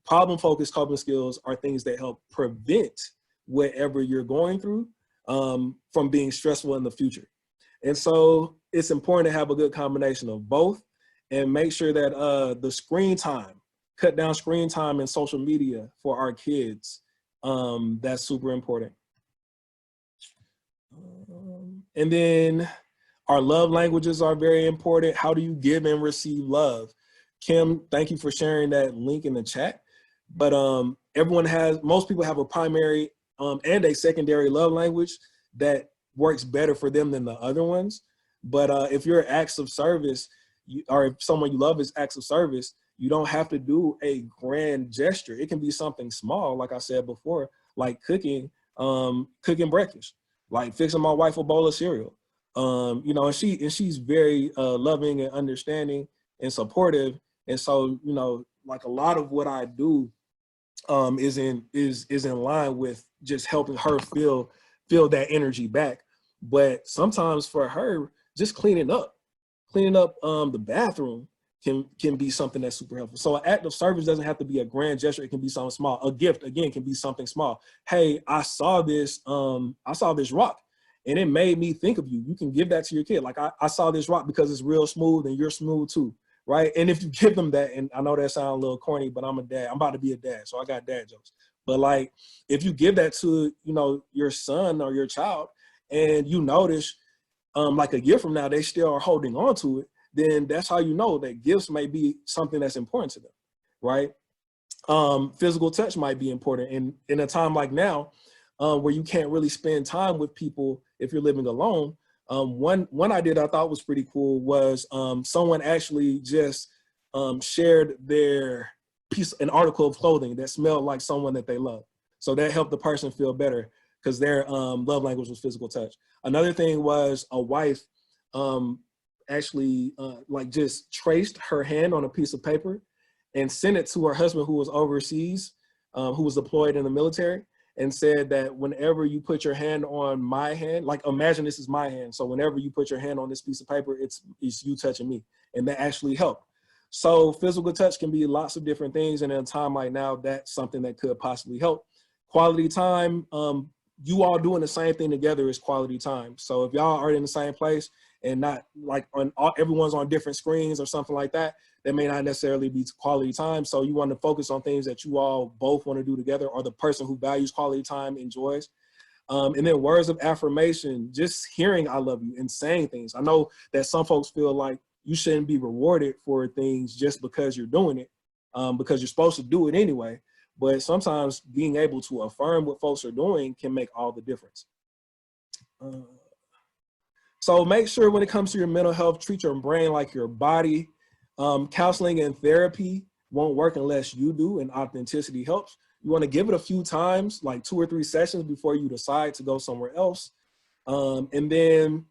Problem-focused coping skills are things that help prevent whatever you're going through from being stressful in the future. And so it's important to have a good combination of both and make sure that the screen time, cut down screen time and social media for our kids. That's super important. And then our love languages are very important. How do you give and receive love? Kim, thank you for sharing that link in the chat. But most people have a primary and a secondary love language that works better for them than the other ones. But if you're acts of service, or if someone you love is acts of service, you don't have to do a grand gesture. It can be something small, like I said before, like cooking breakfast, like fixing my wife a bowl of cereal. You know, and she's very loving and understanding and supportive. And so, you know, like a lot of what I do is in line with just helping her feel that energy back. But sometimes for her, just cleaning up the bathroom can be something that's super helpful. So an act of service doesn't have to be a grand gesture. It can be something small. A gift, again, can be something small. Hey, I saw this rock and it made me think of you. You can give that to your kid. Like I saw this rock because it's real smooth and you're smooth too, right? And if you give them that, and I know that sounds a little corny, but I'm a dad. I'm about to be a dad, so I got dad jokes. But like, if you give that to, you know, your son or your child, and you notice like a year from now, they still are holding on to it, then that's how you know that gifts may be something that's important to them, right? Physical touch might be important. And in a time like now, where you can't really spend time with people if you're living alone, one idea that I thought was pretty cool was someone actually just shared an article of clothing that smelled like someone that they love. So that helped the person feel better because their love language was physical touch. Another thing was a wife actually like just traced her hand on a piece of paper and sent it to her husband who was overseas, who was deployed in the military, and said that whenever you put your hand on my hand, like imagine this is my hand. So whenever you put your hand on this piece of paper, it's you touching me. And that actually helped. So physical touch can be lots of different things. And in a time like now, that's something that could possibly help. Quality time, you all doing the same thing together is quality time. So if y'all are in the same place and not like everyone's on different screens or something like that, that may not necessarily be quality time. So you want to focus on things that you all both want to do together, or the person who values quality time enjoys. And then words of affirmation, just hearing I love you and saying things. I know that some folks feel like you shouldn't be rewarded for things just because you're doing it, because you're supposed to do it anyway. But sometimes being able to affirm what folks are doing can make all the difference. So make sure when it comes to your mental health, treat your brain like your body. Counseling and therapy won't work unless you do, and authenticity helps. You want to give it a few times, like 2 or 3 sessions before you decide to go somewhere else. And then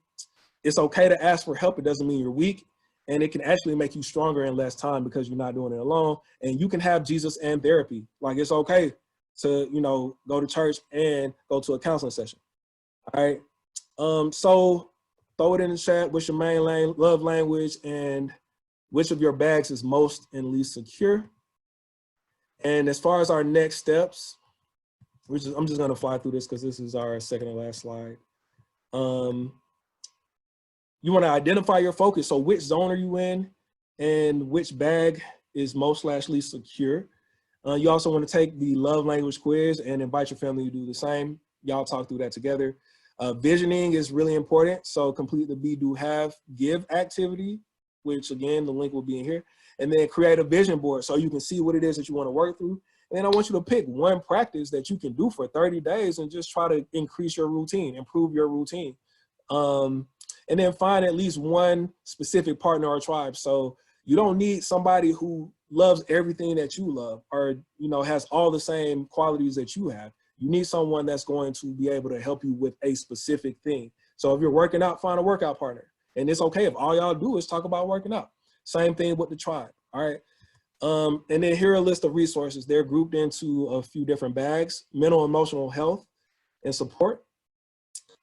it's okay to ask for help. It doesn't mean you're weak. And it can actually make you stronger in less time because you're not doing it alone. And you can have Jesus and therapy. Like it's okay to, you know, go to church and go to a counseling session. All right. So throw it in the chat. What's your main love language, and which of your bags is most and least secure? And as far as our next steps, I'm just gonna fly through this because this is our second to last slide. You want to identify your focus. So which zone are you in and which bag is most / least secure? You also want to take the love language quiz and invite your family to do the same. Y'all talk through that together. Visioning is really important. So complete the be, do, have, give activity, which again, the link will be in here. And then create a vision board so you can see what it is that you want to work through. And then I want you to pick one practice that you can do for 30 days and just try to increase your routine, improve your routine. And then find at least one specific partner or tribe. So you don't need somebody who loves everything that you love, or, you know, has all the same qualities that you have. You need someone that's going to be able to help you with a specific thing. So if you're working out, find a workout partner. And it's okay if all y'all do is talk about working out. Same thing with the tribe, all right? And then here are a list of resources. They're grouped into a few different bags: mental, emotional health and support,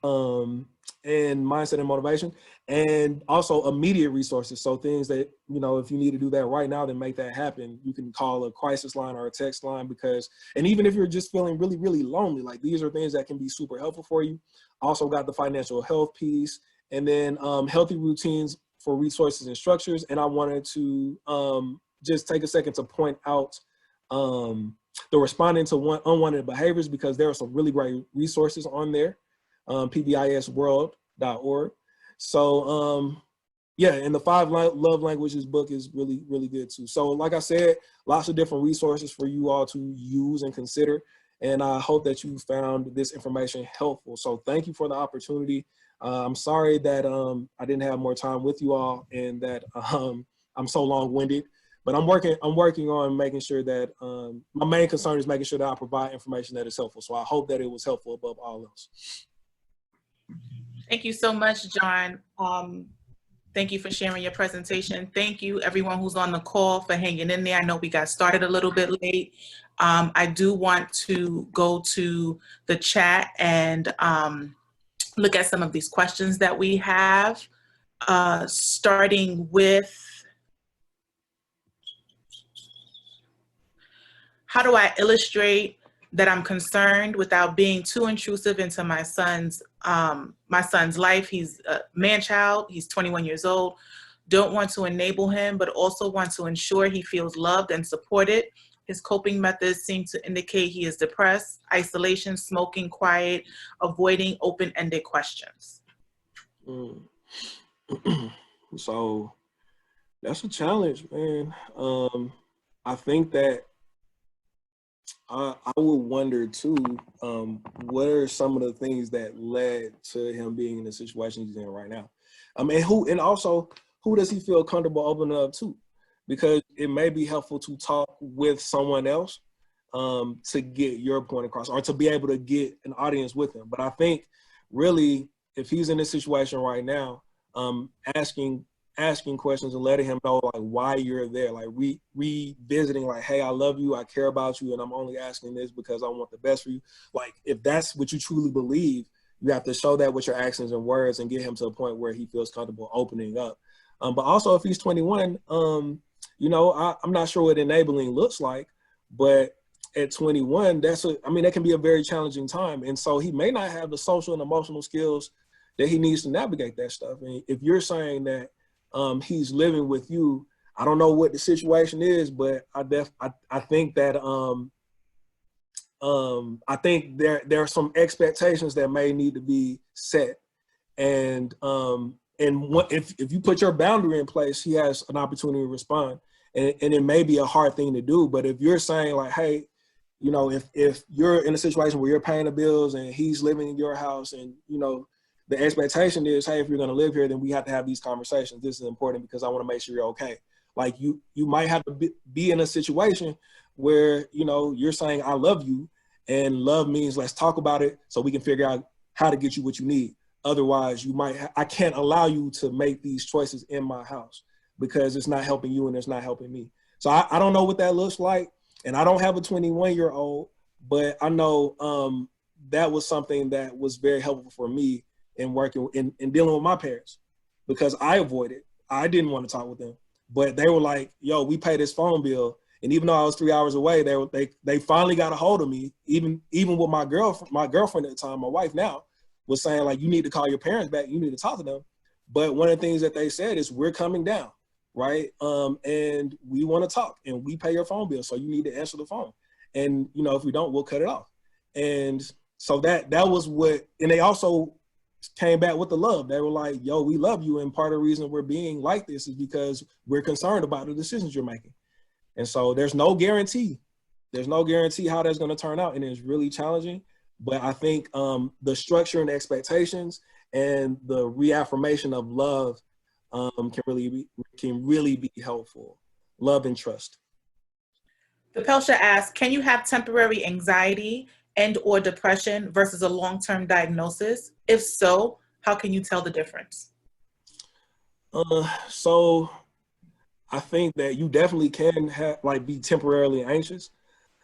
and mindset and motivation, and also immediate resources. So things that, you know, if you need to do that right now, then make that happen. You can call a crisis line or a text line, because, and even if you're just feeling really, really lonely, like these are things that can be super helpful for you. Also got the financial health piece, and then healthy routines for resources and structures. And I wanted to just take a second to point out the responding to unwanted behaviors, because there are some really great resources on there. pbisworld.org. So yeah, and the 5 love languages book is really, really good too. So like I said, lots of different resources for you all to use and consider. And I hope that you found this information helpful. So thank you for the opportunity. I'm sorry that I didn't have more time with you all, and that I'm so long-winded. But I'm working on making sure that my main concern is making sure that I provide information that is helpful. So I hope that it was helpful above all else. Thank you so much, John. Thank you for sharing your presentation. Thank you, everyone who's on the call, for hanging in there. I know we got started a little bit late. I do want to go to the chat and look at some of these questions that we have, starting with, how do I illustrate that I'm concerned without being too intrusive into my son's life? He's a man-child, he's 21 years old. Don't want to enable him, but also want to ensure he feels loved and supported. His coping methods seem to indicate he is depressed, isolation, smoking, quiet, avoiding open-ended questions. So that's a challenge, man. I think that I would wonder too, what are some of the things that led to him being in the situation he's in right now? And also who does he feel comfortable opening up to? Because it may be helpful to talk with someone else to get your point across, or to be able to get an audience with him. But I think really, if he's in this situation right now, asking asking questions and letting him know like why you're there, like revisiting like, hey, I love you, I care about you, and I'm only asking this because I want the best for you. Like if that's what you truly believe, you have to show that with your actions and words and get him to a point where he feels comfortable opening up. But also if he's 21, you know, I'm not sure what enabling looks like, but at 21, that can be a very challenging time. And so he may not have the social and emotional skills that he needs to navigate that stuff. And if you're saying that he's living with you, I don't know what the situation is, but I think that I think there are some expectations that may need to be set. And if you put your boundary in place, he has an opportunity to respond. And it may be a hard thing to do, but if you're saying like, hey, you know, if you're in a situation where you're paying the bills and he's living in your house, and you know, the expectation is, hey, if you're going to live here, then we have to have these conversations. This is important because I want to make sure you're okay. Like you might have to be in a situation where, you know, you're saying, I love you, and love means let's talk about it so we can figure out how to get you what you need. Otherwise, I can't allow you to make these choices in my house because it's not helping you and it's not helping me. So I don't know what that looks like. And I don't have a 21-year-old, but I know that was something that was very helpful for me in working in dealing with my parents, because I avoided. I didn't want to talk with them, but they were like, yo, we pay this phone bill. And even though I was 3 hours away, they finally got a hold of me. Even with my girlfriend at the time, my wife now, was saying like, you need to call your parents back. You need to talk to them. But one of the things that they said is, we're coming down, right? And we want to talk, and we pay your phone bill, so you need to answer the phone. And you know, if we don't, we'll cut it off. And so that was what. And they also came back with the love. They were like, yo, we love you, and part of the reason we're being like this is because we're concerned about the decisions you're making. And so there's no guarantee how that's going to turn out, and it's really challenging. But I think the structure and expectations and the reaffirmation of love can really be helpful. Love and trust. Pelsha asks, can you have temporary anxiety and or depression versus a long-term diagnosis? If so, how can you tell the difference? So I think that you definitely can be temporarily anxious.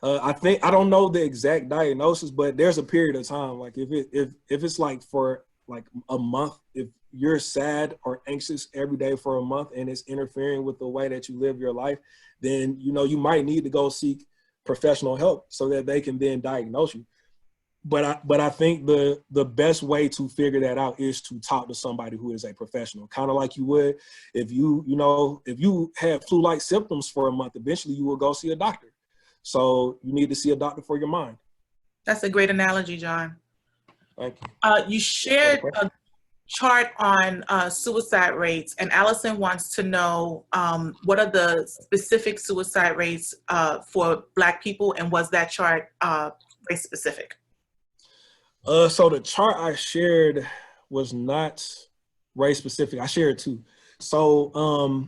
I don't know the exact diagnosis, but there's a period of time. Like if it's like for like a month, if you're sad or anxious every day for a month and it's interfering with the way that you live your life, then you know you might need to go seek professional help so that they can then diagnose you. But I think the best way to figure that out is to talk to somebody who is a professional, kind of like you would if you had flu-like symptoms for a month. Eventually, you will go see a doctor. So you need to see a doctor for your mind. That's a great analogy, John. Thank you. You shared a chart on suicide rates, and Allison wants to know what are the specific suicide rates for Black people, and was that chart race specific? So the chart I shared was not race specific. I shared two. So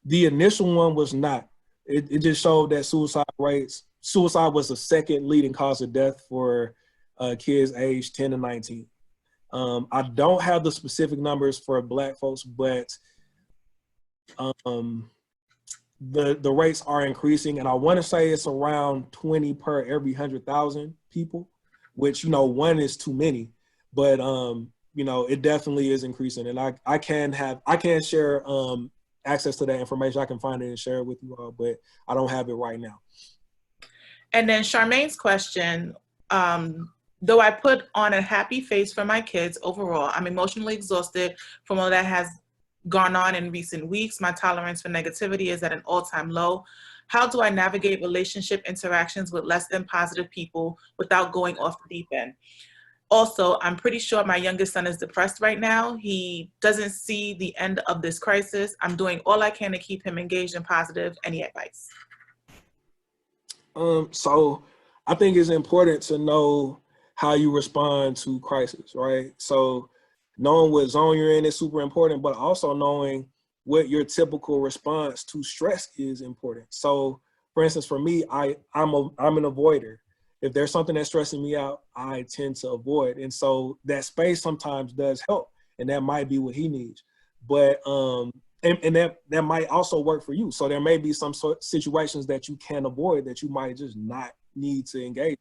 the initial one was not. It just showed that suicide was the second leading cause of death for kids aged 10 to 19. I don't have the specific numbers for Black folks, but the rates are increasing, and I want to say it's around 20 per every 100,000 people, which, you know, one is too many, but you know, it definitely is increasing. And I can share access to that information. I can find it and share it with you all, but I don't have it right now. And then Charmaine's question, though I put on a happy face for my kids, overall, I'm emotionally exhausted from all that has gone on in recent weeks. My tolerance for negativity is at an all-time low. How do I navigate relationship interactions with less than positive people without going off the deep end? Also, I'm pretty sure my youngest son is depressed right now. He doesn't see the end of this crisis. I'm doing all I can to keep him engaged and positive. Any advice? So I think it's important to know how you respond to crisis, right? So knowing what zone you're in is super important, but also knowing what your typical response to stress is important. So for instance, for me, I'm an avoider. If there's something that's stressing me out, I tend to avoid. And so that space sometimes does help, and that might be what he needs. But and that might also work for you. So there may be some sort of situations that you can avoid that you might just not need to engage.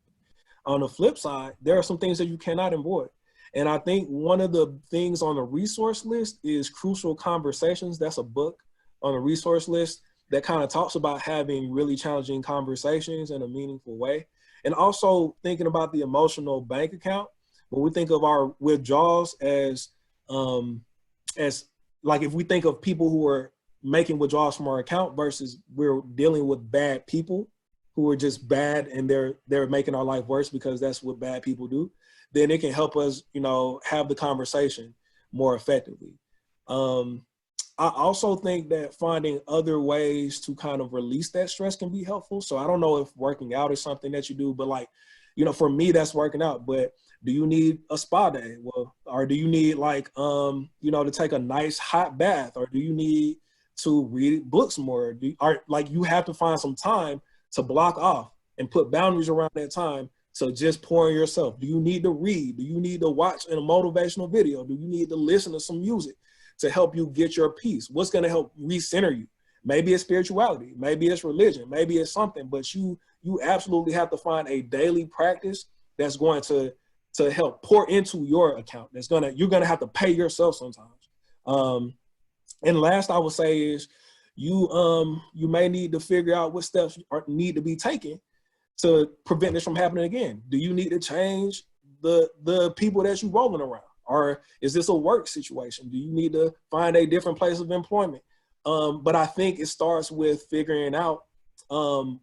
On the flip side, there are some things that you cannot avoid. And I think one of the things on the resource list is Crucial Conversations. That's a book on the resource list that kind of talks about having really challenging conversations in a meaningful way. And also thinking about the emotional bank account. When we think of our withdrawals as like, if we think of people who are making withdrawals from our account versus we're dealing with bad people who are just bad and they're making our life worse because that's what bad people do, then it can help us, you know, have the conversation more effectively. I also think that finding other ways to kind of release that stress can be helpful. So I don't know if working out is something that you do, but like, you know, for me, that's working out. But do you need a spa day? Well, or do you need like, you know, to take a nice hot bath? Or do you need to read books more? Like, you have to find some time to block off and put boundaries around that time to just pour in yourself. Do you need to read? Do you need to watch a motivational video? Do you need to listen to some music to help you get your peace? What's going to help recenter you? Maybe it's spirituality, maybe it's religion, maybe it's something, but you absolutely have to find a daily practice that's going to help pour into your account. You're gonna have to pay yourself sometimes. And last I would say is you may need to figure out what steps need to be taken to prevent this from happening again. Do you need to change the people that you're rolling around? Or is this a work situation? Do you need to find a different place of employment? But I think it starts with figuring out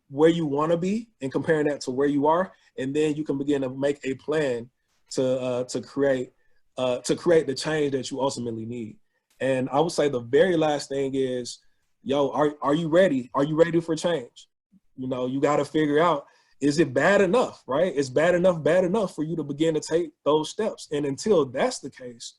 where you want to be and comparing that to where you are, and then you can begin to make a plan to create the change that you ultimately need. And I would say the very last thing is, yo, are you ready? Are you ready for change? You know, you got to figure out, is it bad enough, right? It's bad enough for you to begin to take those steps. And until that's the case,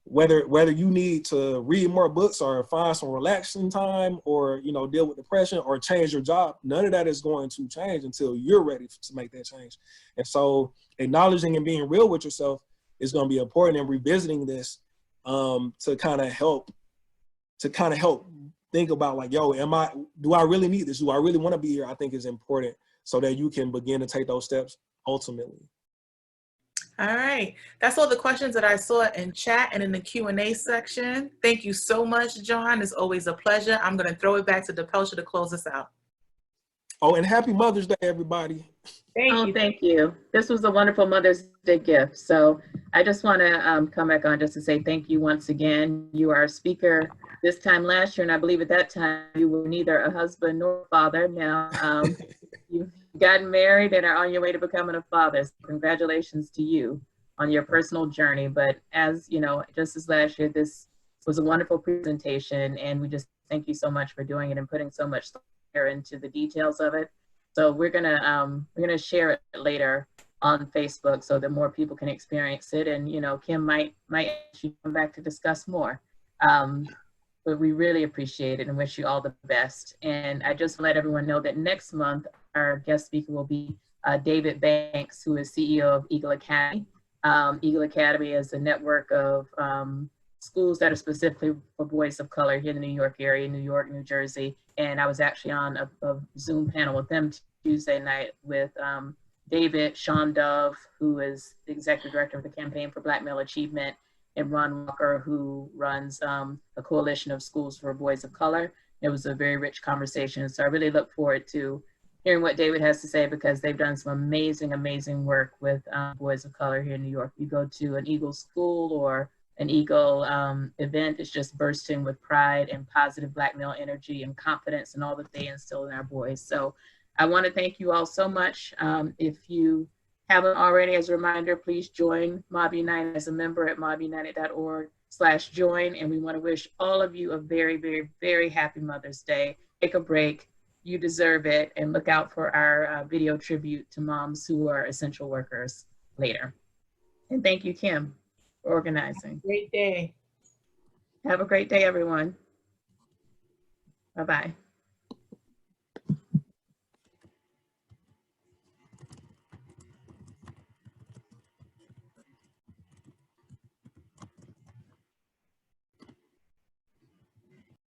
whether you need to read more books or find some relaxing time or, you know, deal with depression or change your job, none of that is going to change until you're ready to make that change. And so acknowledging and being real with yourself is going to be important, and revisiting this to kind of help think about, like, yo, do I really need this? Do I really want to be here? I think is important, so that you can begin to take those steps ultimately. All right, that's all the questions that I saw in chat and in the Q&A section. Thank you so much, John. It's always a pleasure. I'm going to throw it back to DePelcia to close us out. Oh, and happy Mother's Day, everybody. Thank you. This was a wonderful Mother's Day gift. So I just want to come back on just to say thank you once again. You are a speaker this time last year, and I believe at that time you were neither a husband nor a father. Now you've gotten married and are on your way to becoming a father. So congratulations to you on your personal journey. But as you know, just as last year, this was a wonderful presentation, and we just thank you so much for doing it and putting so much care into the details of it. So we're gonna share it later on Facebook so that more people can experience it. And you know, Kim might actually come back to discuss more. But we really appreciate it and wish you all the best. And I just let everyone know that next month our guest speaker will be David Banks, who is CEO of Eagle Academy. Eagle Academy is a network of schools that are specifically for boys of color here in the New York area, New York, New Jersey. And I was actually on a Zoom panel with them Tuesday night with David, Sean Dove, who is the executive director of the Campaign for Black Male Achievement, and Ron Walker, who runs a coalition of schools for boys of color. It was a very rich conversation. So I really look forward to hearing what David has to say, because they've done some amazing, amazing work with boys of color here in New York. You go to an Eagle school or an Eagle event, it's just bursting with pride and positive Black male energy and confidence and all that they instill in our boys. So I want to thank you all so much. If you haven't already, as a reminder, please join Mob United as a member at mobunited.org/join. And we want to wish all of you a very, very, very happy Mother's Day. Take a break. You deserve it. And look out for our video tribute to moms who are essential workers later. And thank you, Kim, for organizing. Great day. Have a great day, everyone. Bye-bye.